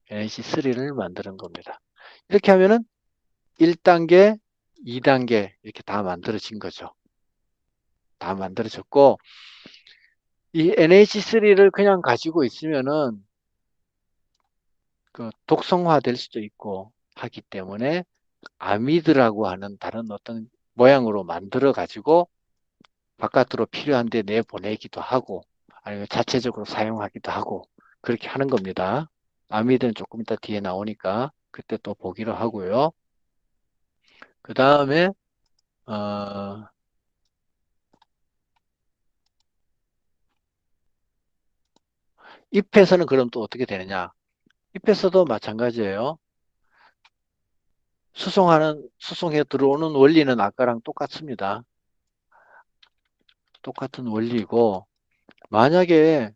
NH3를 만드는 겁니다. 이렇게 하면은 1단계, 2단계 이렇게 다 만들어진 거죠. 다 만들어졌고, 이 NH3를 그냥 가지고 있으면은 그 독성화될 수도 있고 하기 때문에 아미드라고 하는 다른 어떤 모양으로 만들어 가지고 바깥으로 필요한데 내보내기도 하고 아니면 자체적으로 사용하기도 하고 그렇게 하는 겁니다. 아미드는 조금 이따 뒤에 나오니까 그때 또 보기로 하고요. 그 다음에 잎에서는 그럼 또 어떻게 되느냐? 잎에서도 마찬가지예요. 수송해 들어오는 원리는 아까랑 똑같습니다. 똑같은 원리고, 만약에,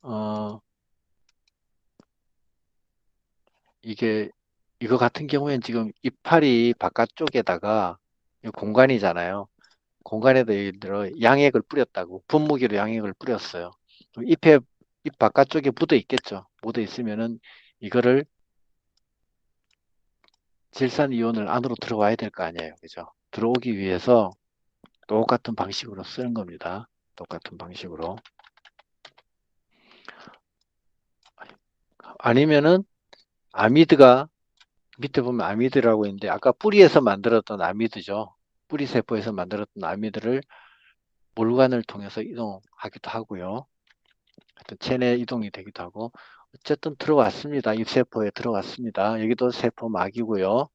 어, 이거 같은 경우엔 지금 이파리 바깥쪽에다가, 이 공간이잖아요. 공간에다 예를 들어 양액을 뿌렸다고, 분무기로 양액을 뿌렸어요. 그럼 잎 바깥쪽에 묻어 있겠죠. 묻어 있으면은 이거를 질산 이온을 안으로 들어와야 될 거 아니에요. 그죠? 들어오기 위해서 똑같은 방식으로 쓰는 겁니다. 똑같은 방식으로. 아니면은 아미드가 밑에 보면 아미드라고 있는데 아까 뿌리에서 만들었던 아미드죠. 뿌리 세포에서 만들었던 아미드를 몰관을 통해서 이동하기도 하고요. 하여튼 체내 이동이 되기도 하고 어쨌든 들어왔습니다. 잎세포에 들어왔습니다. 여기도 세포막이고요.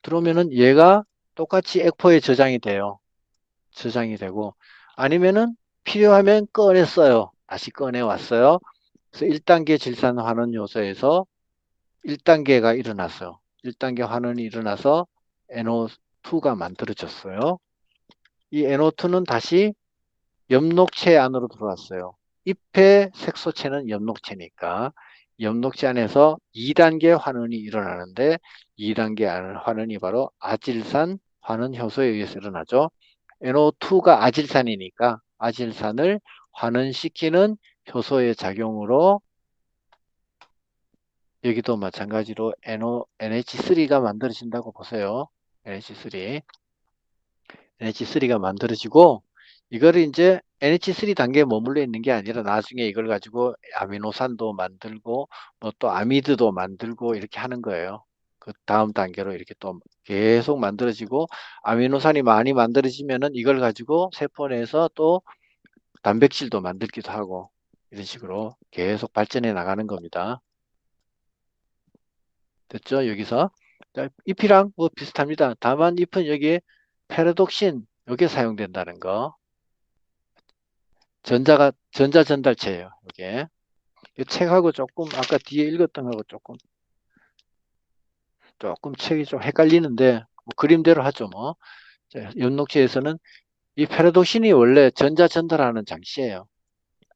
들어오면은 얘가 똑같이 액포에 저장이 돼요. 저장이 되고 아니면은 필요하면 꺼냈어요. 다시 꺼내 왔어요. 그래서 1단계 질산 환원 요소에서 1단계가 일어났어요. 1단계 환원이 일어나서 NO2가 만들어졌어요. 이 NO2는 다시 엽록체 안으로 들어왔어요. 잎의 색소체는 엽록체니까 엽록체 안에서 2단계 환원이 일어나는데 2단계 환원이 바로 아질산 환원 효소에 의해서 일어나죠. NO2가 아질산이니까 아질산을 환원시키는 효소의 작용으로 여기도 마찬가지로 NH3가 만들어진다고 보세요. NH3. NH3가 만들어지고 이거를 이제 NH3 단계에 머물러 있는 게 아니라 나중에 이걸 가지고 아미노산도 만들고 뭐 또 아미드도 만들고 이렇게 하는 거예요. 그 다음 단계로 이렇게 또 계속 만들어지고 아미노산이 많이 만들어지면은 이걸 가지고 세포 내에서 또 단백질도 만들기도 하고 이런 식으로 계속 발전해 나가는 겁니다. 됐죠? 여기서. 자, 잎이랑 뭐 비슷합니다. 다만 잎은 여기에 페르독신, 여기에 사용된다는 거. 전자전달체예요. 이게. 이 책하고 조금 아까 뒤에 읽었던 거하고 조금 책이 좀 헷갈리는데 뭐 그림대로 하죠 뭐. 자, 연녹지에서는 이 페르독신이 원래 전자전달하는 장치예요.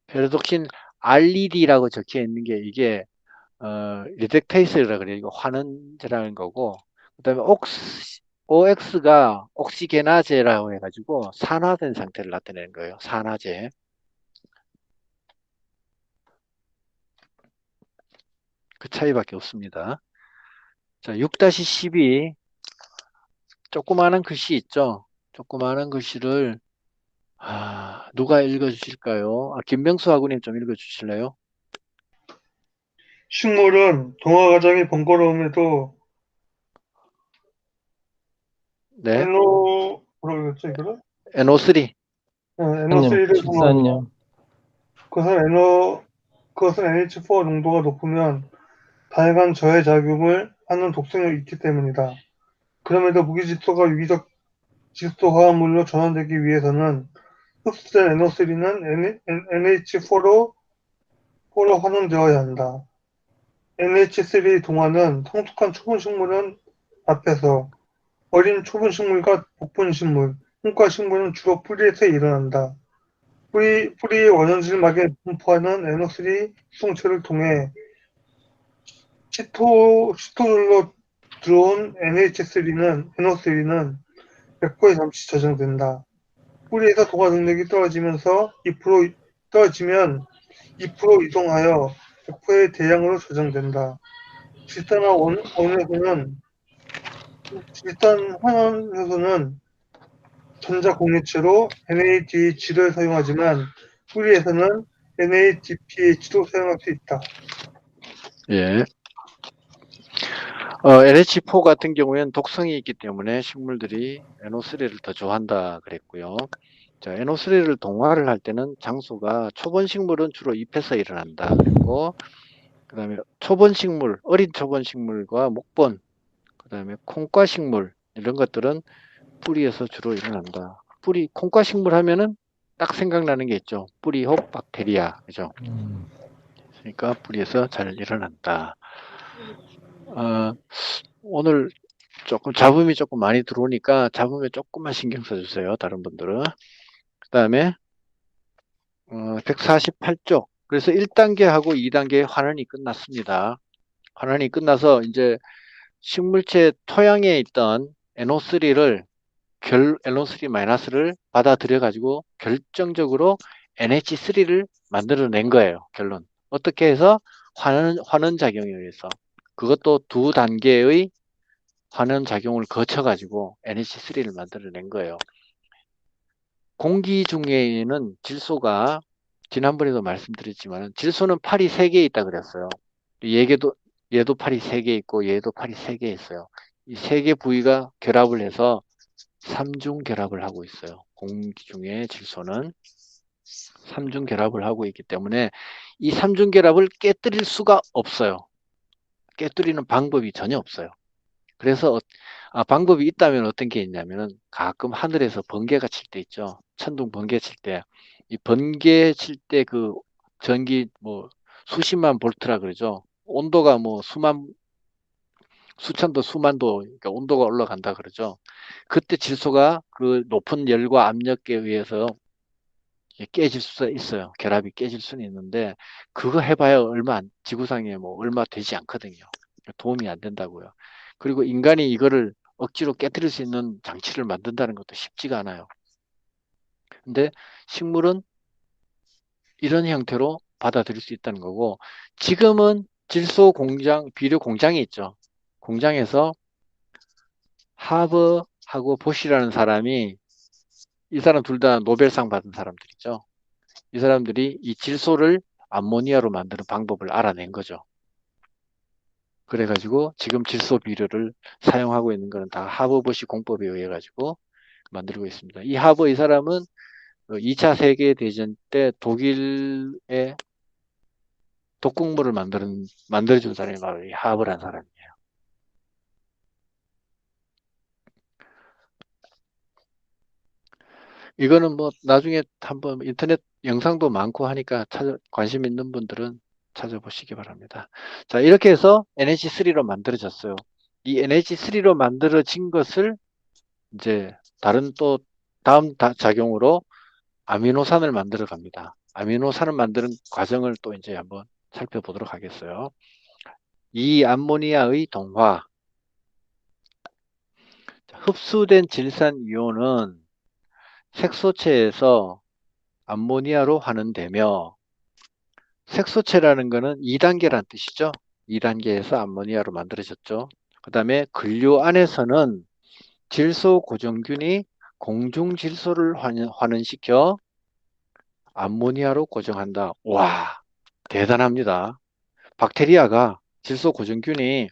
페르독신 RED라고 적혀 있는 게 이게 리덱테이스라 그래요. 이거 환원제라는 거고, 그다음에 OX가 옥시게나제라고 해가지고 산화된 상태를 나타내는 거예요. 산화제. 그 차이밖에 없습니다. 자, 6-12 조그마한 글씨 있죠. 조그마한 글씨를 누가 읽어주실까요? 김명수 학우님 좀 읽어주실래요? 식물은 동화 과정이 번거로움에도 네, 뭐라고 그랬죠, 이거를? NO3. 님 NO3를 사용합니다. 식사님. 그것은 NH4 농도가 높으면 다양한 저해작용을 하는 독성이 있기 때문이다. 그럼에도 무기질소가 유기적 질소 화합물로 전환되기 위해서는 흡수된 NO3는 NH4로 환원되어야 한다. NH3 동화는 성숙한 초본식물은 앞에서, 어린 초본식물과 복분식물, 홍과식물은 주로 뿌리에서 일어난다. 뿌리의 원형질막에 분포하는 NO3 수송체를 통해 시토를로 들어온 NO3는 백포에 잠시 저장된다. 뿌리에서 동화 능력이 떨어지면 잎으로 이동하여 백포의 대양으로 저장된다. 질산 환원효소는 전자공유체로 NADH를 사용하지만 뿌리에서는 NADPH도 사용할 수 있다. 예. NH4 같은 경우에는 독성이 있기 때문에 식물들이 NO3를 더 좋아한다 그랬고요. 자, NO3를 동화를 할 때는 장소가 초본 식물은 주로 잎에서 일어난다 그랬고, 그 다음에 어린 초본 식물과 목본, 그 다음에 콩과 식물, 이런 것들은 뿌리에서 주로 일어난다. 콩과 식물 하면은 딱 생각나는 게 있죠. 뿌리혹 박테리아, 그죠? 그러니까 뿌리에서 잘 일어난다. 오늘 잡음이 조금 많이 들어오니까 잡음에 조금만 신경 써주세요. 다른 분들은. 그 다음에 148쪽. 그래서 1단계하고 2단계 환원이 끝났습니다. 환원이 끝나서 이제 식물체 토양에 있던 NO3를 NO3-를 받아들여 가지고 결정적으로 NH3를 만들어낸 거예요. 결론. 어떻게 해서 환원 작용에 의해서. 그것도 두 단계의 환원 작용을 거쳐 가지고 NH3를 만들어낸 거예요. 공기 중에는 질소가 지난번에도 말씀드렸지만 질소는 팔이 3개 있다 그랬어요. 얘도 팔이 3개 있고 얘도 팔이 3개 있어요. 이 3개 부위가 결합을 해서 삼중 결합을 하고 있어요. 공기 중에 질소는 삼중 결합을 하고 있기 때문에 이 삼중 결합을 깨뜨릴 수가 없어요. 깨뜨리는 방법이 전혀 없어요. 그래서 방법이 있다면 어떤 게 있냐면은 가끔 하늘에서 번개가 칠 때 있죠. 천둥 번개 칠 때. 이 번개 칠 때 그 전기 뭐 수십만 볼트라 그러죠. 온도가 뭐 수천도 수만도 그러니까 온도가 올라간다 그러죠. 그때 질소가 그 높은 열과 압력에 의해서 깨질 수 있어요. 결합이 깨질 수는 있는데 그거 해봐야 지구상에 뭐 얼마 되지 않거든요. 도움이 안 된다고요. 그리고 인간이 이거를 억지로 깨뜨릴 수 있는 장치를 만든다는 것도 쉽지가 않아요. 근데 식물은 이런 형태로 받아들일 수 있다는 거고, 지금은 질소 공장, 비료 공장이 있죠. 공장에서 하버하고 보시라는 사람이, 이 사람 둘 다 노벨상 받은 사람들이죠. 이 사람들이 이 질소를 암모니아로 만드는 방법을 알아낸 거죠. 그래가지고 지금 질소 비료를 사용하고 있는 거는 다 하버버시 공법에 의해 가지고 만들고 있습니다. 이 사람은 2차 세계대전 때 독일의 독극물을 만들어준 사람이 바로 이 하버란 사람이에요. 이거는 뭐 나중에 한번 인터넷 영상도 많고 하니까 관심 있는 분들은 찾아보시기 바랍니다. 자, 이렇게 해서 NH3로 만들어졌어요. 이 NH3로 만들어진 것을 이제 다른 또 다음 작용으로 아미노산을 만들어 갑니다. 아미노산을 만드는 과정을 또 이제 한번 살펴보도록 하겠어요. 이 암모니아의 동화. 흡수된 질산이온은 색소체에서 암모니아로 환원되며, 색소체라는 것은 2단계란 뜻이죠. 2단계에서 암모니아로 만들어졌죠. 그 다음에 근류 안에서는 질소 고정균이 공중질소를 환원시켜 암모니아로 고정한다. 와, 대단합니다. 박테리아가 질소 고정균이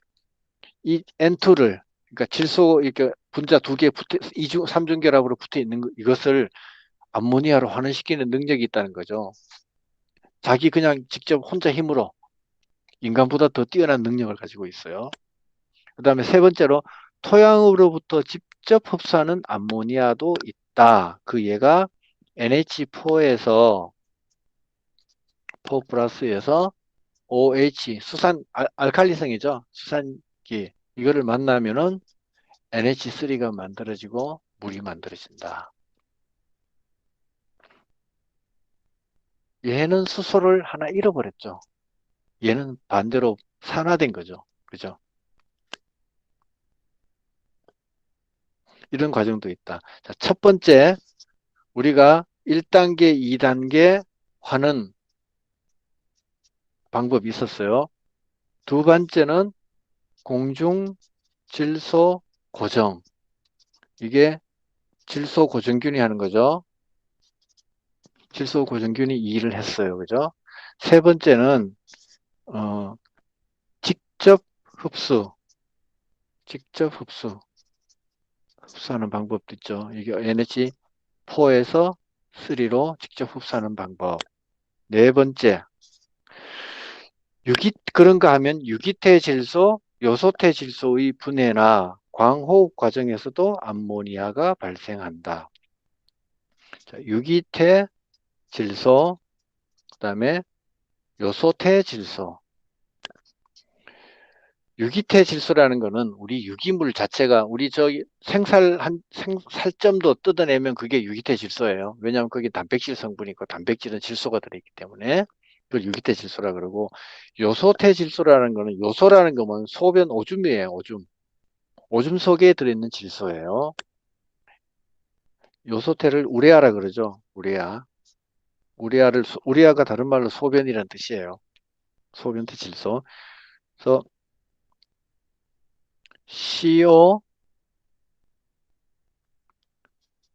이 N2를, 그러니까 질소 이렇게 분자 두 개 붙어, 삼중결합으로 붙어 있는 이것을 암모니아로 환원시키는 능력이 있다는 거죠. 자기 그냥 직접 혼자 힘으로 인간보다 더 뛰어난 능력을 가지고 있어요. 그 다음에 세 번째로 토양으로부터 직접 흡수하는 암모니아도 있다. 그 얘가 NH4에서 4 플러스에서 OH 수산 알칼리성이죠. 수산기 이거를 만나면은 NH3가 만들어지고 물이 만들어진다. 얘는 수소를 하나 잃어버렸죠. 얘는 반대로 산화된 거죠. 그죠? 이런 과정도 있다. 자, 첫 번째, 우리가 1단계, 2단계 환원 방법이 있었어요. 두 번째는 공중 질소 고정. 이게 질소 고정균이 하는 거죠. 질소 고정균이 이 일을 했어요. 그죠? 세 번째는 직접 흡수. 직접 흡수하는 방법도 있죠. 이게 NH4에서 3로 직접 흡수하는 방법. 네 번째, 그런가 하면 유기태 질소, 요소태 질소의 분해나 광호흡 과정에서도 암모니아가 발생한다. 자, 유기태 질소, 그다음에 요소태 질소. 유기태 질소라는 거는 우리 유기물 자체가 우리 살점도 뜯어내면 그게 유기태 질소예요. 왜냐하면 거기 단백질 성분이 있고 단백질은 질소가 들어있기 때문에 그걸 유기태 질소라 그러고, 요소태 질소라는 거는 요소라는 거면 소변 오줌이에요. 오줌 속에 들어있는 질소예요. 요소태를 우레아라 그러죠. 우레아가 다른 말로 소변이라는 뜻이에요. 소변태 질소. 그래서 CO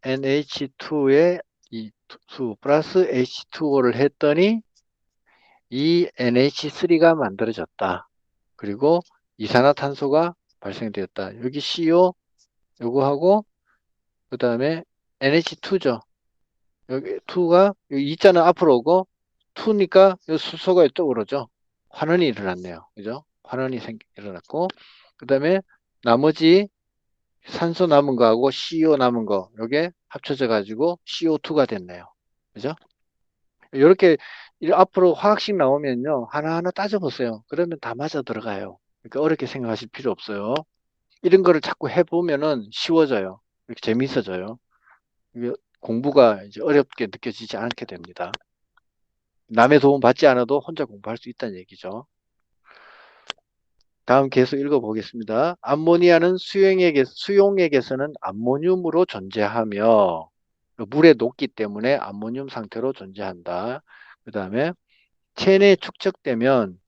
NH2에 이 수 플러스 H2O를 했더니 이 NH3가 만들어졌다. 그리고 이산화탄소가 발생되었다. 여기 CO 요거하고 그 다음에 NH2죠. 여기 2가 여기 2자는 앞으로 오고 2니까 수소가 이쪽으로 오죠. 환원이 일어났네요. 그죠? 환원이 일어났고 그 다음에 나머지 산소 남은 거하고 CO 남은 거 요게 합쳐져 가지고 CO2가 됐네요. 그죠? 이렇게 앞으로 화학식 나오면요. 하나하나 따져보세요. 그러면 다 맞아 들어가요. 그러니까 어렵게 생각하실 필요 없어요. 이런 거를 자꾸 해보면은 쉬워져요. 이렇게 재미있어져요. 이게 공부가 이제 어렵게 느껴지지 않게 됩니다. 남의 도움 받지 않아도 혼자 공부할 수 있다는 얘기죠. 다음 계속 읽어보겠습니다. 암모니아는 수용액에서는 암모늄으로 존재하며 물에 녹기 때문에 암모늄 상태로 존재한다. 그 다음에 체내에 축적되면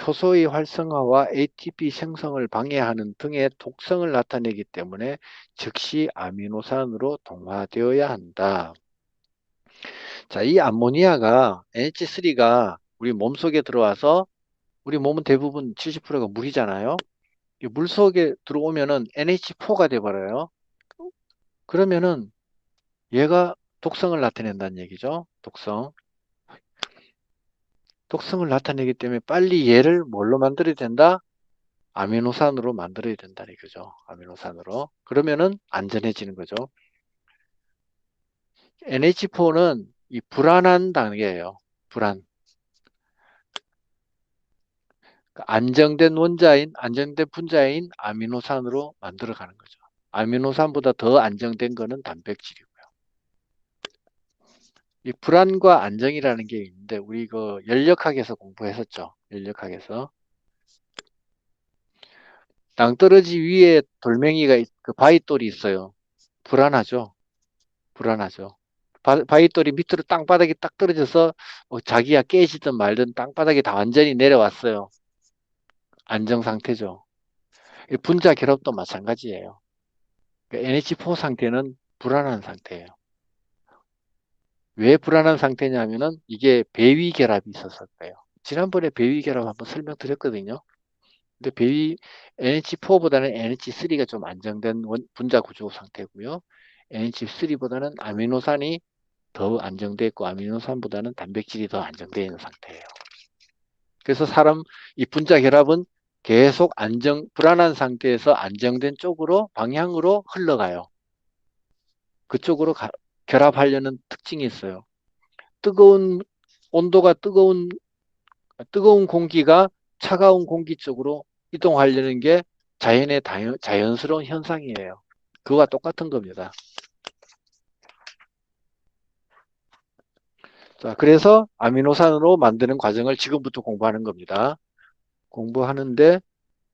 효소의 활성화와 ATP 생성을 방해하는 등의 독성을 나타내기 때문에 즉시 아미노산으로 동화되어야 한다. 자, 이 암모니아가 NH3가 우리 몸속에 들어와서 우리 몸은 대부분 70%가 물이잖아요. 물 속에 들어오면은 NH4가 돼버려요. 그러면은 얘가 독성을 나타낸다는 얘기죠. 독성을 나타내기 때문에 빨리 얘를 뭘로 만들어야 된다? 아미노산으로 만들어야 된다는 얘기죠. 아미노산으로. 그러면은 안전해지는 거죠. NH4는 이 불안한 단계예요. 불안. 안정된 원자인, 안정된 분자인 아미노산으로 만들어가는 거죠. 아미노산보다 더 안정된 거는 단백질이고요. 이 불안과 안정이라는 게 있는데 우리 그 연력학에서 공부했었죠. 연력학에서 낭떠러지 위에 돌멩이가 그 바위돌이 있어요. 불안하죠. 불안하죠. 바위돌이 밑으로 땅바닥에 딱 떨어져서 뭐 자기가 깨지든 말든 땅바닥에 다 완전히 내려왔어요. 안정 상태죠. 이 분자 결합도 마찬가지예요. NH4 상태는 불안한 상태예요. 왜 불안한 상태냐면은 이게 배위 결합이 있었을 거예요. 지난번에 배위 결합 한번 설명드렸거든요. 근데 NH4보다는 NH3가 좀 안정된 분자 구조 상태고요. NH3보다는 아미노산이 더 안정되어 있고 아미노산보다는 단백질이 더 안정되어 있는 상태예요. 그래서 이 분자 결합은 계속 불안한 상태에서 안정된 쪽으로 방향으로 흘러가요. 그쪽으로 결합하려는 특징이 있어요. 온도가 뜨거운 공기가 차가운 공기 쪽으로 이동하려는 게 자연의 자연스러운 현상이에요. 그와 똑같은 겁니다. 자, 그래서 아미노산으로 만드는 과정을 지금부터 공부하는 겁니다. 공부하는데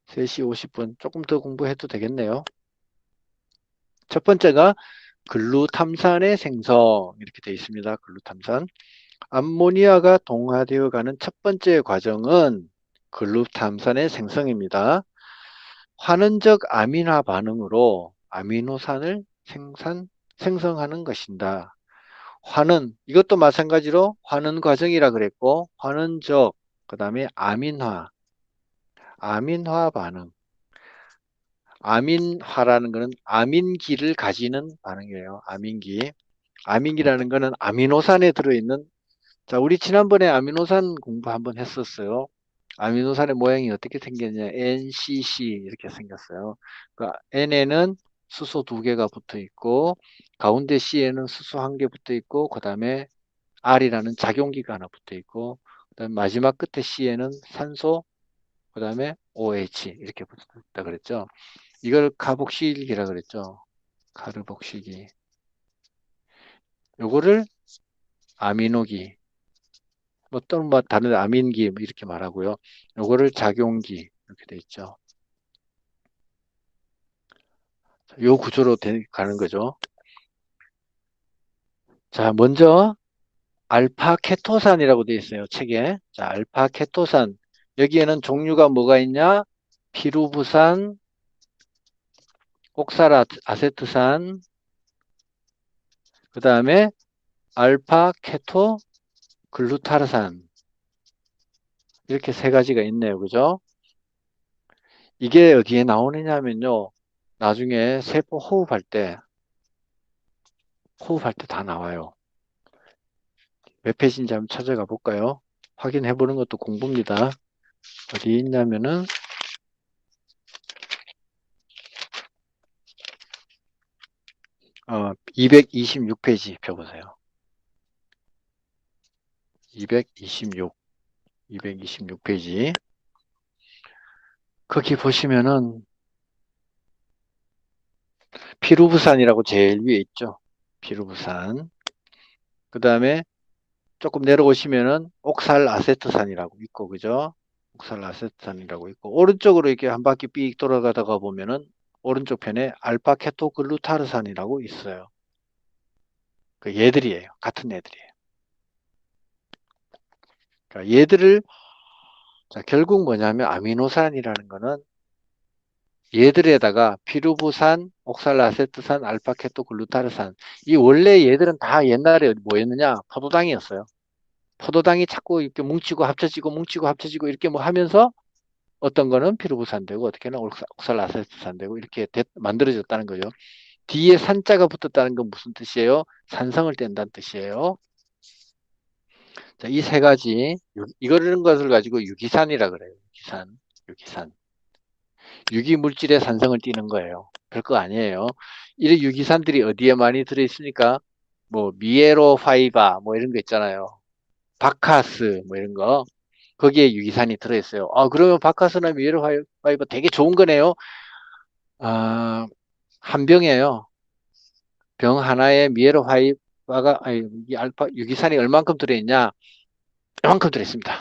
3시 50분 조금 더 공부해도 되겠네요. 첫 번째가 글루탐산의 생성 이렇게 되어 있습니다. 글루탐산. 암모니아가 동화되어 가는 첫 번째 과정은 글루탐산의 생성입니다. 환원적 아미노 반응으로 아미노산을 생성하는 것입니다. 이것도 마찬가지로 환원 과정이라 그랬고, 환원적, 그 다음에 아민화 반응. 아민화라는 것은 아민기를 가지는 반응이에요. 아민기라는 것은 아미노산에 들어있는, 자, 우리 지난번에 아미노산 공부 한번 했었어요. 아미노산의 모양이 어떻게 생겼냐. NCC 이렇게 생겼어요. 그러니까 N에는 수소 2개가 붙어 있고, 가운데 C에는 수소 1개 붙어 있고, 그 다음에 R이라는 작용기가 하나 붙어 있고, 그 다음에 마지막 끝에 C에는 산소, 그 다음에 OH 이렇게 붙어 있다 그랬죠. 이걸 카복실기라 그랬죠. 카르복실기. 요거를 아미노기, 뭐 또는 뭐 다른 아민기 이렇게 말하고요. 요거를 작용기 이렇게 돼 있죠. 요 구조로 가는 거죠. 자, 먼저 알파 케토산이라고 되어 있어요. 책에. 자, 알파 케토산. 여기에는 종류가 뭐가 있냐? 피루부산, 옥살아세트산, 그 다음에 알파 케토 글루타르산. 이렇게 3가지가 있네요. 그죠? 이게 어디에 나오느냐면요. 나중에 세포 호흡할 때 다 나와요. 몇 페이지인지 한번 찾아가 볼까요? 확인해 보는 것도 공부입니다. 어디 있냐면은 226페이지 펴보세요. 226페이지. 거기 보시면은 피루부산이라고 제일 위에 있죠. 피루부산. 그 다음에 조금 내려오시면은 옥살아세트산이라고 있고, 그죠? 옥살아세트산이라고 있고, 오른쪽으로 이렇게 한 바퀴 삑 돌아가다가 보면은 오른쪽 편에 알파케토글루타르산이라고 있어요. 그 얘들이에요. 같은 애들이에요. 그러니까 얘들을, 자, 결국 뭐냐면 아미노산이라는 거는 얘들에다가 피루부산, 옥살아세트산, 알파케토글루타르산. 이 원래 얘들은 다 옛날에 뭐였느냐? 포도당이었어요. 포도당이 자꾸 이렇게 뭉치고 합쳐지고 이렇게 뭐 하면서 어떤 거는 피루부산 되고 어떻게는 옥살아세트산 되고 이렇게 만들어졌다는 거죠. 뒤에 산자가 붙었다는 건 무슨 뜻이에요? 산성을 뗀다는 뜻이에요. 자, 이 3가지 이런 것을 가지고 유기산이라 그래요. 유기산. 유기물질의 산성을 띠는 거예요. 별거 아니에요. 이 유기산들이 어디에 많이 들어있으니까 뭐 미에로파이바 뭐 이런 거 있잖아요. 바카스 뭐 이런 거. 거기에 유기산이 들어있어요. 아, 그러면 바카스나 미에르 파이버 되게 좋은 거네요. 아, 한 병이에요. 병 하나에 미에르 파이바가, 아니, 이 알파, 유기산이 얼만큼 들어있냐? 이만큼 들어있습니다.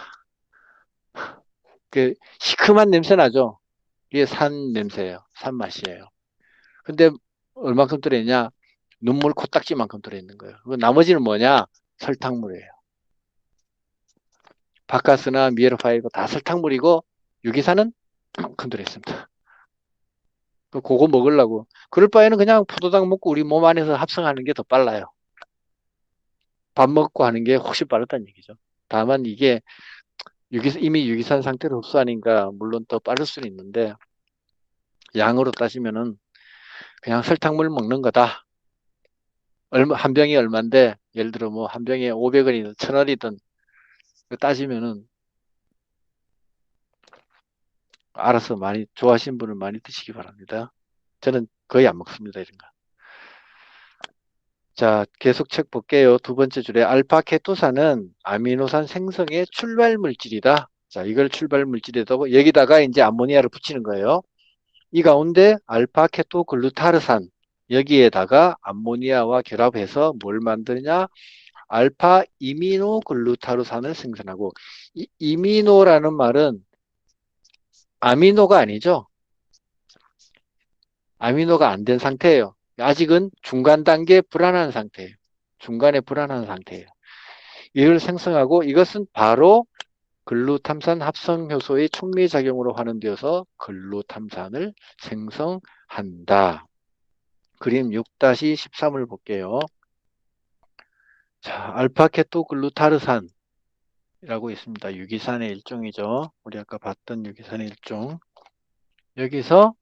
그, 시큼한 냄새 나죠? 이게 산 냄새예요. 산 맛이에요. 근데 얼만큼 들어있냐? 눈물 코딱지만큼 들어있는 거예요. 그 나머지는 뭐냐? 설탕물이에요. 바카스나 미에르 파이버 다 설탕물이고, 유기산은 이만큼 들어있습니다. 그거 먹으려고. 그럴 바에는 그냥 포도당 먹고 우리 몸 안에서 합성하는 게 더 빨라요. 밥 먹고 하는 게 훨씬 빠르다는 얘기죠. 다만 이게 이미 유기산 상태로 흡수하니까 물론 더 빠를 수는 있는데 양으로 따지면은 그냥 설탕물 먹는 거다. 한 병이 얼만데 예를 들어 뭐 한 병에 500원이든 1000원이든 따지면은 알아서 많이 좋아하시는 분은 많이 드시기 바랍니다. 저는 거의 안 먹습니다, 이런 거. 자, 계속 책 볼게요. 두 번째 줄에 알파케토산은 아미노산 생성의 출발 물질이다. 자, 이걸 출발 물질에다가 여기다가 이제 암모니아를 붙이는 거예요. 이 가운데 알파케토글루타르산 여기에다가 암모니아와 결합해서 뭘 만드냐? 알파 이미노글루타르산을 생산하고 이 이미노라는 말은 아미노가 아니죠. 아미노가 안 된 상태예요. 아직은 중간 단계 불안한 상태예요. 중간에 불안한 상태예요. 이를 생성하고 이것은 바로 글루탐산 합성 효소의 촉매작용으로 환원되어서 글루탐산을 생성한다. 그림 6-13을 볼게요. 자, 알파케토글루타르산이라고 있습니다. 유기산의 일종이죠. 우리 아까 봤던 유기산의 일종. 여기서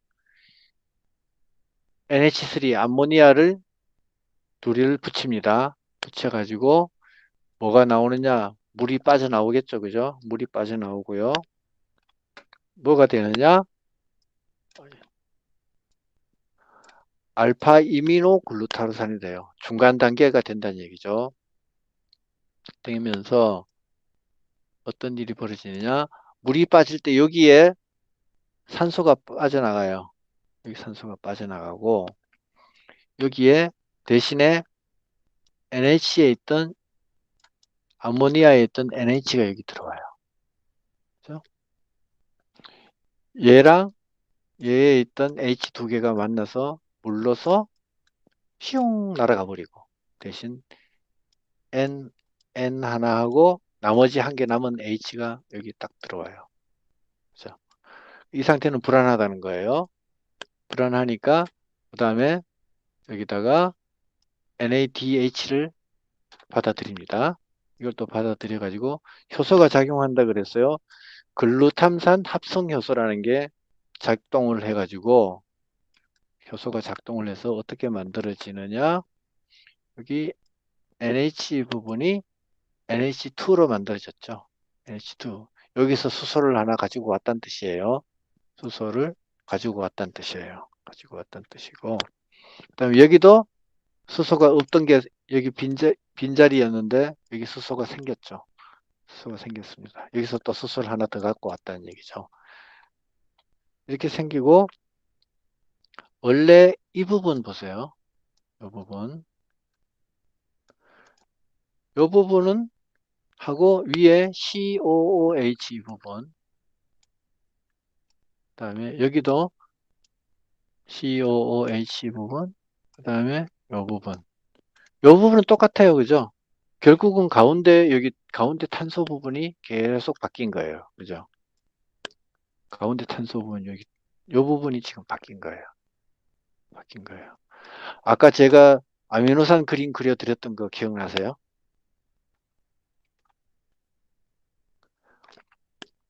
NH3 암모니아를 둘을 붙입니다. 붙여가지고 뭐가 나오느냐? 물이 빠져나오겠죠. 그죠? 물이 빠져나오고요. 뭐가 되느냐? 알파 이미노글루타르산이 돼요. 중간 단계가 된다는 얘기죠. 되면서 어떤 일이 벌어지느냐? 물이 빠질 때 여기에 산소가 빠져나가요. 여기 산소가 빠져나가고 여기에 대신에 NH에 있던 아모니아에 있던 NH가 여기 들어와요. 그렇죠? 얘랑 얘에 있던 H 두 개가 만나서 물러서 휘용 날아가 버리고 대신 N 하나 하고 나머지 한 개 남은 H가 여기 딱 들어와요. 그렇죠? 이 상태는 불안하다는 거예요. 불안하니까 그 다음에 여기다가 NADH를 받아들입니다. 이걸 또 받아들여 가지고 효소가 작용한다 그랬어요. 글루탐산 합성 효소라는 게 작동을 해 가지고 효소가 작동을 해서 어떻게 만들어지느냐? 여기 NH 부분이 NH2로 만들어졌죠. NH2. 여기서 수소를 하나 가지고 왔다는 뜻이에요. 수소를 가지고 왔다는 뜻이에요. 가지고 왔다는 뜻이고. 그다음에 여기도 수소가 없던 게 여기 빈자리였는데 여기 수소가 생겼죠. 수소가 생겼습니다. 여기서 또 수소를 하나 더 갖고 왔다는 얘기죠. 이렇게 생기고 원래 이 부분 보세요. 이 부분. 이 부분은 하고 위에 COOH 부분. 그다음에 여기도 COOH 부분. 그다음에 이 부분. 이 부분은 똑같아요. 그죠? 결국은 여기 가운데 탄소 부분이 계속 바뀐 거예요. 그죠? 가운데 탄소 부분 이 부분이 지금 바뀐 거예요. 바뀐 거예요. 아까 제가 아미노산 그림 그려드렸던 거 기억나세요?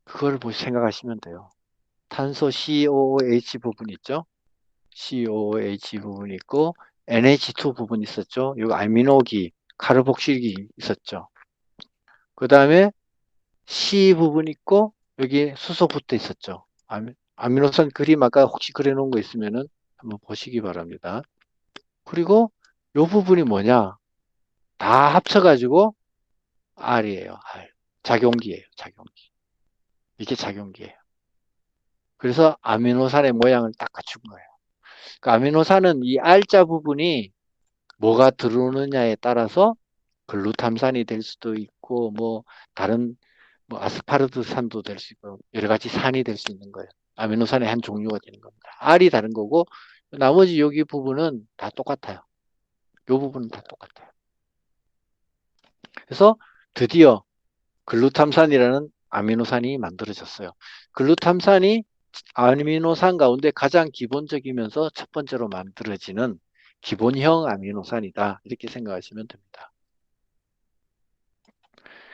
그걸 생각하시면 돼요. 탄소 COOH 부분 있죠? COOH 부분 있고 NH2 부분 있었죠? 여기 아미노기, 카르복실기 있었죠? 그 다음에 C 부분 있고 여기 수소 붙어 있었죠? 아미노산 그림 아까 혹시 그려놓은 거 있으면은 한번 보시기 바랍니다. 그리고 이 부분이 뭐냐? 다 합쳐가지고 R이에요. R. 작용기예요. 작용기. 이게 작용기예요. 그래서 아미노산의 모양을 딱 갖춘 거예요. 그 아미노산은 이 R자 부분이 뭐가 들어오느냐에 따라서 글루탐산이 될 수도 있고, 뭐, 다른, 뭐, 아스파르트산도 될 수 있고, 여러 가지 산이 될 수 있는 거예요. 아미노산의 한 종류가 되는 겁니다. R이 다른 거고, 나머지 여기 부분은 다 똑같아요. 이 부분은 다 똑같아요. 그래서 드디어 글루탐산이라는 아미노산이 만들어졌어요. 글루탐산이 아미노산 가운데 가장 기본적이면서 첫 번째로 만들어지는 기본형 아미노산이다. 이렇게 생각하시면 됩니다.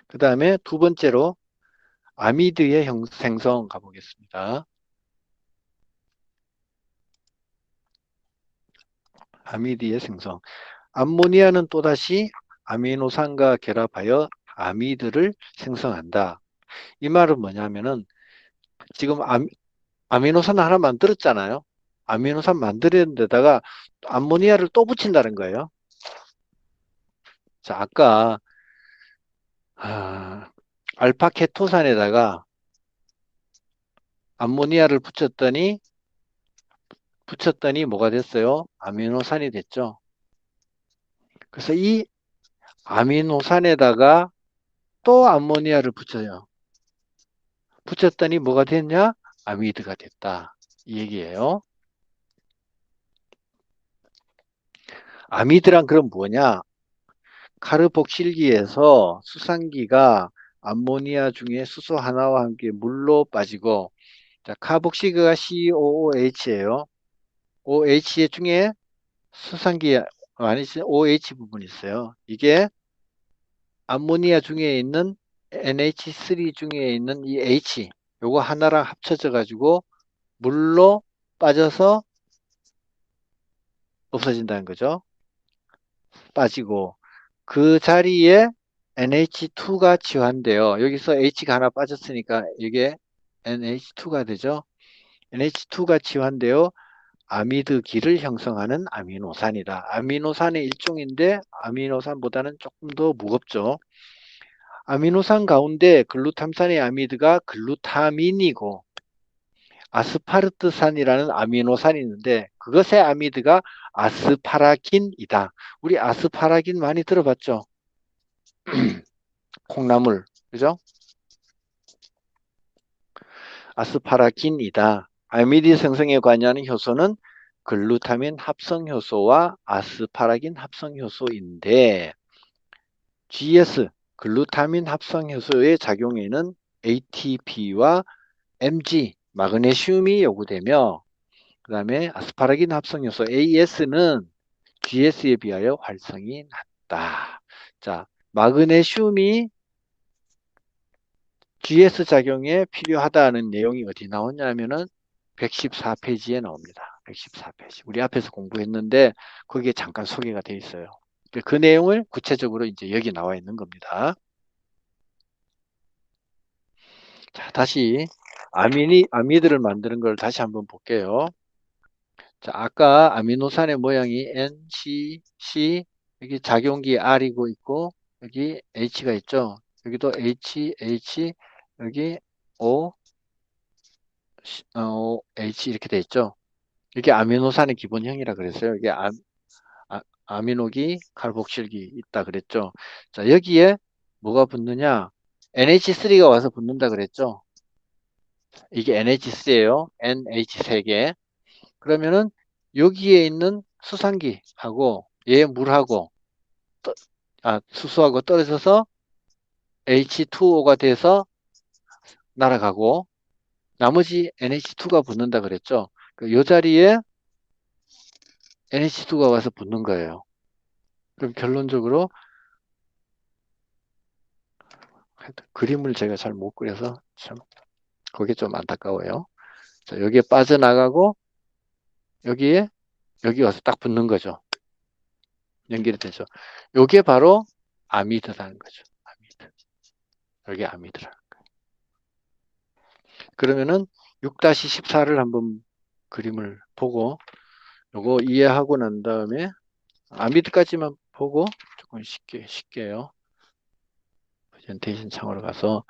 그 다음에 두 번째로 아미드의 생성 가보겠습니다. 아미드의 생성. 암모니아는 또다시 아미노산과 결합하여 아미드를 생성한다. 이 말은 뭐냐면은 지금 아미노산 하나 만들었잖아요. 아미노산 만드는 데다가 암모니아를 또 붙인다는 거예요. 자, 아까 알파케토산에다가 암모니아를 붙였더니 뭐가 됐어요? 아미노산이 됐죠. 그래서 이 아미노산에다가 또 암모니아를 붙여요. 붙였더니 뭐가 됐냐? 아미드가 됐다. 이 얘기예요. 아미드란 그럼 뭐냐? 카르복실기에서 수산기가 암모니아 중에 수소 하나와 함께 물로 빠지고, 자, 카복실기가 COOH예요. OH 중에 수산기 아니지 OH 부분이 있어요. 이게 암모니아 중에 있는 NH3 중에 있는 이 H, 요거 하나랑 합쳐져 가지고 물로 빠져서 없어진다는 거죠. 빠지고 그 자리에 NH2가 치환돼요. 여기서 H가 하나 빠졌으니까 이게 NH2가 되죠. NH2가 치환되어 아미드기를 형성하는 아미노산이다. 아미노산의 일종인데 아미노산보다는 조금 더 무겁죠. 아미노산 가운데 글루탐산의 아미드가 글루타민이고 아스파르트산이라는 아미노산이 있는데 그것의 아미드가 아스파라긴이다. 우리 아스파라긴 많이 들어봤죠? 콩나물, 그죠? 아스파라긴이다. 아미드 생성에 관여하는 효소는 글루타민 합성 효소와 아스파라긴 합성 효소인데 GS 글루타민 합성 효소의 작용에는 ATP와 MG 마그네슘이 요구되며 그 다음에 아스파라긴 합성 효소 AS는 GS에 비하여 활성이 낮다. 자, 마그네슘이 GS 작용에 필요하다는 내용이 어디 나오냐면은 114페이지에 나옵니다. 114페이지. 우리 앞에서 공부했는데 거기에 잠깐 소개가 되어 있어요. 그 내용을 구체적으로 이제 여기 나와 있는 겁니다. 자, 다시 아미드를 만드는 걸 다시 한번 볼게요. 자, 아까 아미노산의 모양이 N, C, 여기 작용기 R이고 있고 여기 H가 있죠. 여기도 H, 여기 O, H 이렇게 돼 있죠. 이게 아미노산의 기본형이라 그랬어요. 이게 아미노기, 칼복실기 있다 그랬죠. 자, 여기에 뭐가 붙느냐? NH3가 와서 붙는다 그랬죠. 이게 NH3예요. NH 3개. 그러면은 여기에 있는 수산기하고 얘 물하고 수소하고 떨어져서 H2O가 돼서 날아가고 나머지 NH2가 붙는다 그랬죠. 이 자리에 NH2가 와서 붙는 거예요. 그럼 결론적으로 그림을 제가 잘 못 그려서 참 그게 좀 안타까워요. 자, 여기에 빠져나가고 여기 와서 딱 붙는 거죠. 연결이 되죠. 이게 바로 아미드라는 거죠. 아미드. 여기 아미드라는 거예요. 그러면은 6-14를 한번 그림을 보고 요거 이해하고 난 다음에 아미드까지만 보고 조금 쉽게요. 프레젠테이션 창으로 가서,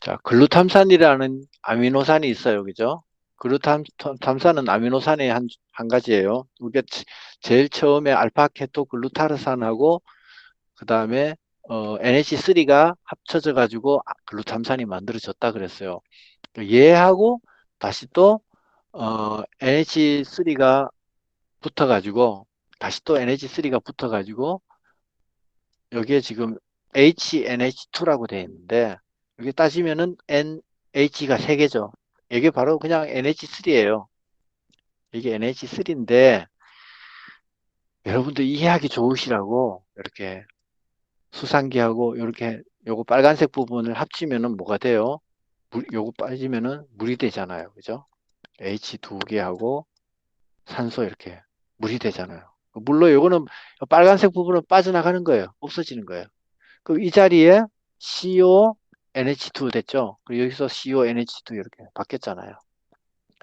자, 글루탐산이라는 아미노산이 있어요. 그죠? 글루탐산은 아미노산의 한 가지예요. 우리가 제일 처음에 알파케토글루타르산하고 그 다음에 NH3가 합쳐져 가지고 글루탐산이 만들어졌다 그랬어요. 얘하고 다시 또 NH3가 붙어가지고 다시 또 NH3가 붙어가지고 여기에 지금 HNH2라고 되어 있는데 여기 따지면은 NH가 3개죠. 이게 바로 그냥 NH3예요. 이게 NH3인데 여러분들 이해하기 좋으시라고 이렇게 수상기하고 이렇게 요거 빨간색 부분을 합치면은 뭐가 돼요? 요거 빠지면은 물이 되잖아요. 그죠? H 2개하고 산소 이렇게 물이 되잖아요. 물론 요거는 빨간색 부분은 빠져나가는 거예요. 없어지는 거예요. 그럼 이 자리에 CO NH2 됐죠? 그리고 여기서 CO NH2 이렇게 바뀌었잖아요.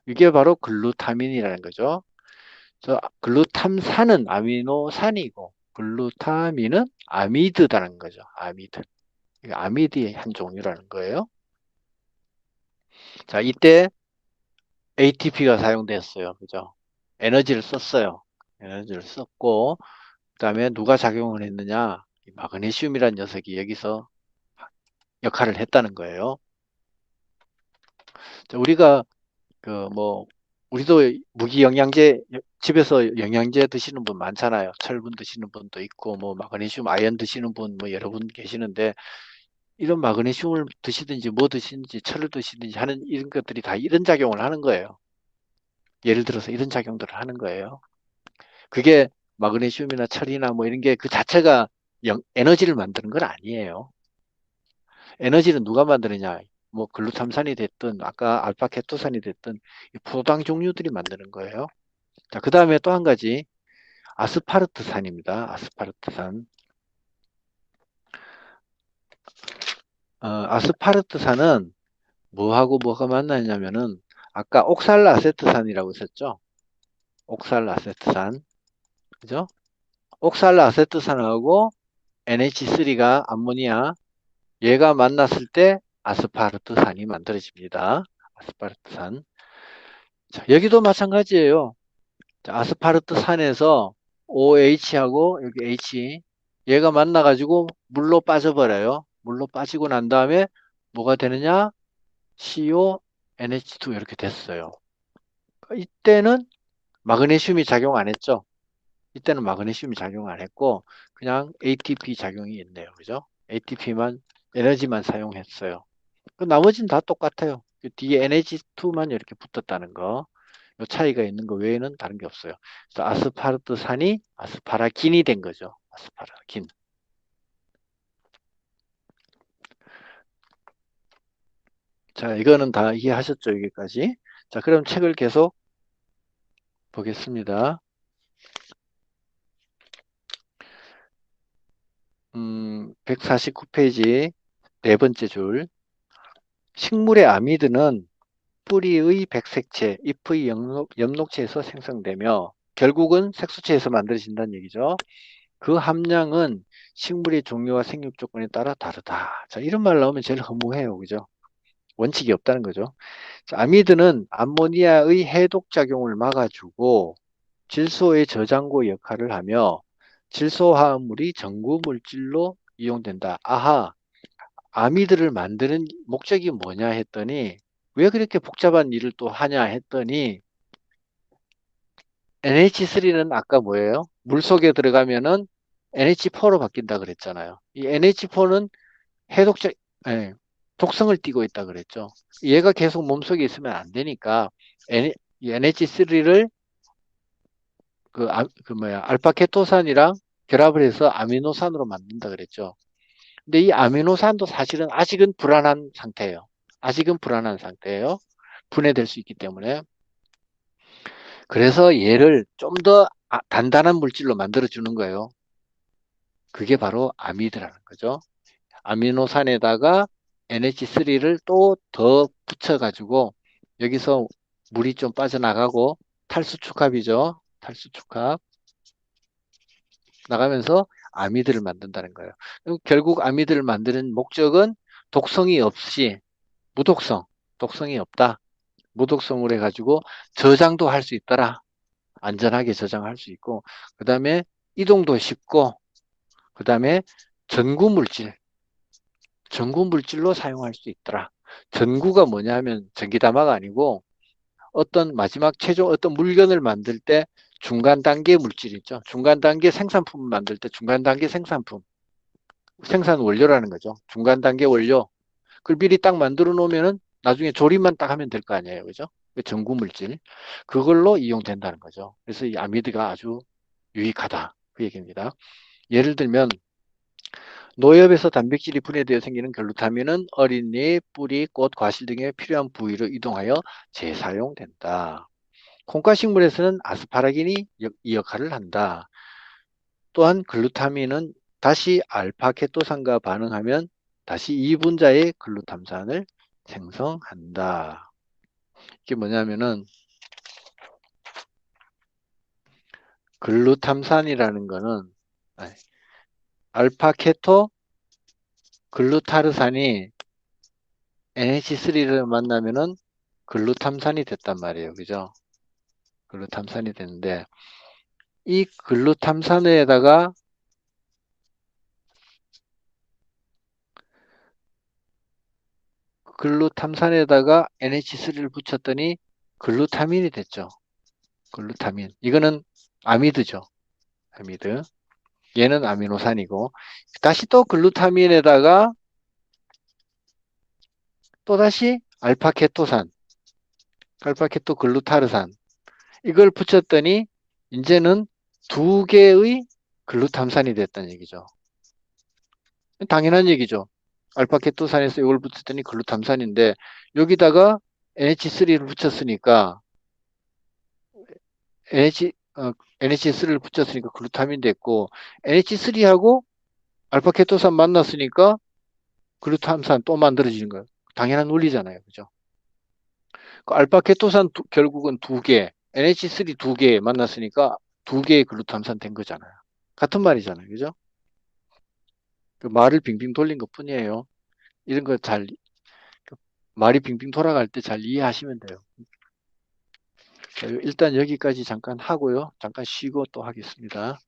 이게 바로 글루타민이라는 거죠. 글루탐산은 아미노산이고 글루타민은 아미드라는 거죠. 아미드. 이게 아미드의 한 종류라는 거예요. 자, 이때 ATP가 사용됐어요. 그죠? 에너지를 썼어요. 에너지를 썼고, 그 다음에 누가 작용을 했느냐? 이 마그네슘이라는 녀석이 여기서 역할을 했다는 거예요. 자, 우리가 우리도 무기 영양제 집에서 영양제 드시는 분 많잖아요. 철분 드시는 분도 있고 뭐 마그네슘 아연 드시는 분 뭐 여러 분 계시는데 이런 마그네슘을 드시든지 뭐 드시든지 철을 드시든지 하는 이런 것들이 다 이런 작용을 하는 거예요. 예를 들어서 이런 작용들을 하는 거예요. 그게 마그네슘이나 철이나 뭐 이런 게 그 자체가 에너지를 만드는 건 아니에요. 에너지는 누가 만드느냐? 뭐 글루탐산이 됐든 아까 알파케토산이 됐든 이 포도당 종류들이 만드는 거예요. 자, 그 다음에 또 한 가지 아스파르트산입니다. 아스파르트산. 아스파르트산은 뭐하고 뭐가 만나냐면은 아까 옥살아세트산이라고 했었죠. 옥살아세트산. 그죠? 옥살아세트산하고 NH3가 암모니아 얘가 만났을 때 아스파르트산이 만들어집니다. 아스파르트산. 자, 여기도 마찬가지예요. 자, 아스파르트산에서 OH하고 여기 H 얘가 만나가지고 물로 빠져버려요. 물로 빠지고 난 다음에 뭐가 되느냐? CO, NH2 이렇게 됐어요. 이때는 마그네슘이 작용 안 했죠. 이때는 마그네슘이 작용 안 했고 그냥 ATP 작용이 있네요. 그죠? ATP만 에너지만 사용했어요. 그 나머지는 다 똑같아요. 그 뒤에 NH2만 이렇게 붙었다는 거. 요 차이가 있는 거 외에는 다른 게 없어요. 그래서 아스파르트산이 아스파라긴이 된 거죠. 아스파라긴. 자, 이거는 다 이해하셨죠? 여기까지. 자, 그럼 책을 계속 보겠습니다. 149페이지 네 번째 줄. 식물의 아미드는 뿌리의 백색체, 잎의 엽록체에서 생성되며 결국은 색소체에서 만들어진다는 얘기죠. 그 함량은 식물의 종류와 생육 조건에 따라 다르다. 자, 이런 말 나오면 제일 허무해요. 그죠? 원칙이 없다는 거죠. 자, 아미드는 암모니아의 해독작용을 막아주고 질소의 저장고 역할을 하며 질소화합물이 전구물질로 이용된다. 아하, 아미드를 만드는 목적이 뭐냐 했더니 왜 그렇게 복잡한 일을 또 하냐 했더니 NH3는 아까 뭐예요? 물 속에 들어가면은 NH4로 바뀐다 그랬잖아요. 이 NH4는 해독적, 예, 독성을 띠고 있다 그랬죠. 얘가 계속 몸속에 있으면 안 되니까 NH3를 알파케토산이랑 결합을 해서 아미노산으로 만든다 그랬죠. 근데 이 아미노산도 사실은 아직은 불안한 상태예요. 아직은 불안한 상태예요. 분해될 수 있기 때문에. 그래서 얘를 좀 더 단단한 물질로 만들어 주는 거예요. 그게 바로 아미드라는 거죠. 아미노산에다가 NH3를 또 더 붙여가지고 여기서 물이 좀 빠져나가고 탈수축합이죠. 탈수축합 나가면서 아미드를 만든다는 거예요. 결국 아미드를 만드는 목적은 독성이 없이 무독성, 독성이 없다. 무독성으로 해가지고 저장도 할 수 있더라. 안전하게 저장할 수 있고, 그 다음에 이동도 쉽고, 그 다음에 전구물질, 전구물질로 사용할 수 있더라. 전구가 뭐냐면 전기담화가 아니고 어떤 마지막 최종 어떤 물건을 만들 때 중간 단계 물질 있죠. 중간 단계 생산품을 만들 때 중간 단계 생산품, 생산 원료라는 거죠. 중간 단계 원료. 그걸 미리 딱 만들어 놓으면은 나중에 조립만 딱 하면 될 거 아니에요. 그죠? 그 전구 물질. 그걸로 이용된다는 거죠. 그래서 이 아미드가 아주 유익하다. 그 얘기입니다. 예를 들면 노엽에서 단백질이 분해되어 생기는 글루타민은 어린이, 뿌리, 꽃, 과실 등의 필요한 부위로 이동하여 재사용된다. 콩가식물에서는 아스파라긴이 이 역할을 한다. 또한 글루타민은 다시 알파케토산과 반응하면 다시 2분자의 글루탐산을 생성한다. 이게 뭐냐면은 글루탐산이라는 거는 알파케토 글루타르산이 NH3를 만나면은 글루탐산이 됐단 말이에요. 그죠? 글루탐산이 됐는데 이 글루탐산에다가 NH3를 붙였더니 글루타민이 됐죠. 글루타민. 이거는 아미드죠. 아미드. 얘는 아미노산이고 다시 또 글루타민에다가 또다시 알파케토산, 알파케토 글루타르산 이걸 붙였더니 이제는 두 개의 글루탐산이 됐다는 얘기죠. 당연한 얘기죠. 알파케토산에서 이걸 붙였더니 글루탐산인데 여기다가 NH3를 붙였으니까 NH3를 붙였으니까 글루타민 됐고 NH3하고 알파케토산 만났으니까 글루탐산 또 만들어지는 거예요. 당연한 원리잖아요. 그죠? 그 알파케토산 결국은 두 개, NH3 두 개 만났으니까 두 개의 글루탐산 된 거잖아요. 같은 말이잖아요. 그죠? 그 말을 빙빙 돌린 것 뿐이에요. 이런 거 잘, 말이 빙빙 돌아갈 때 잘 이해하시면 돼요. 자, 일단 여기까지 잠깐 하고요. 잠깐 쉬고 또 하겠습니다.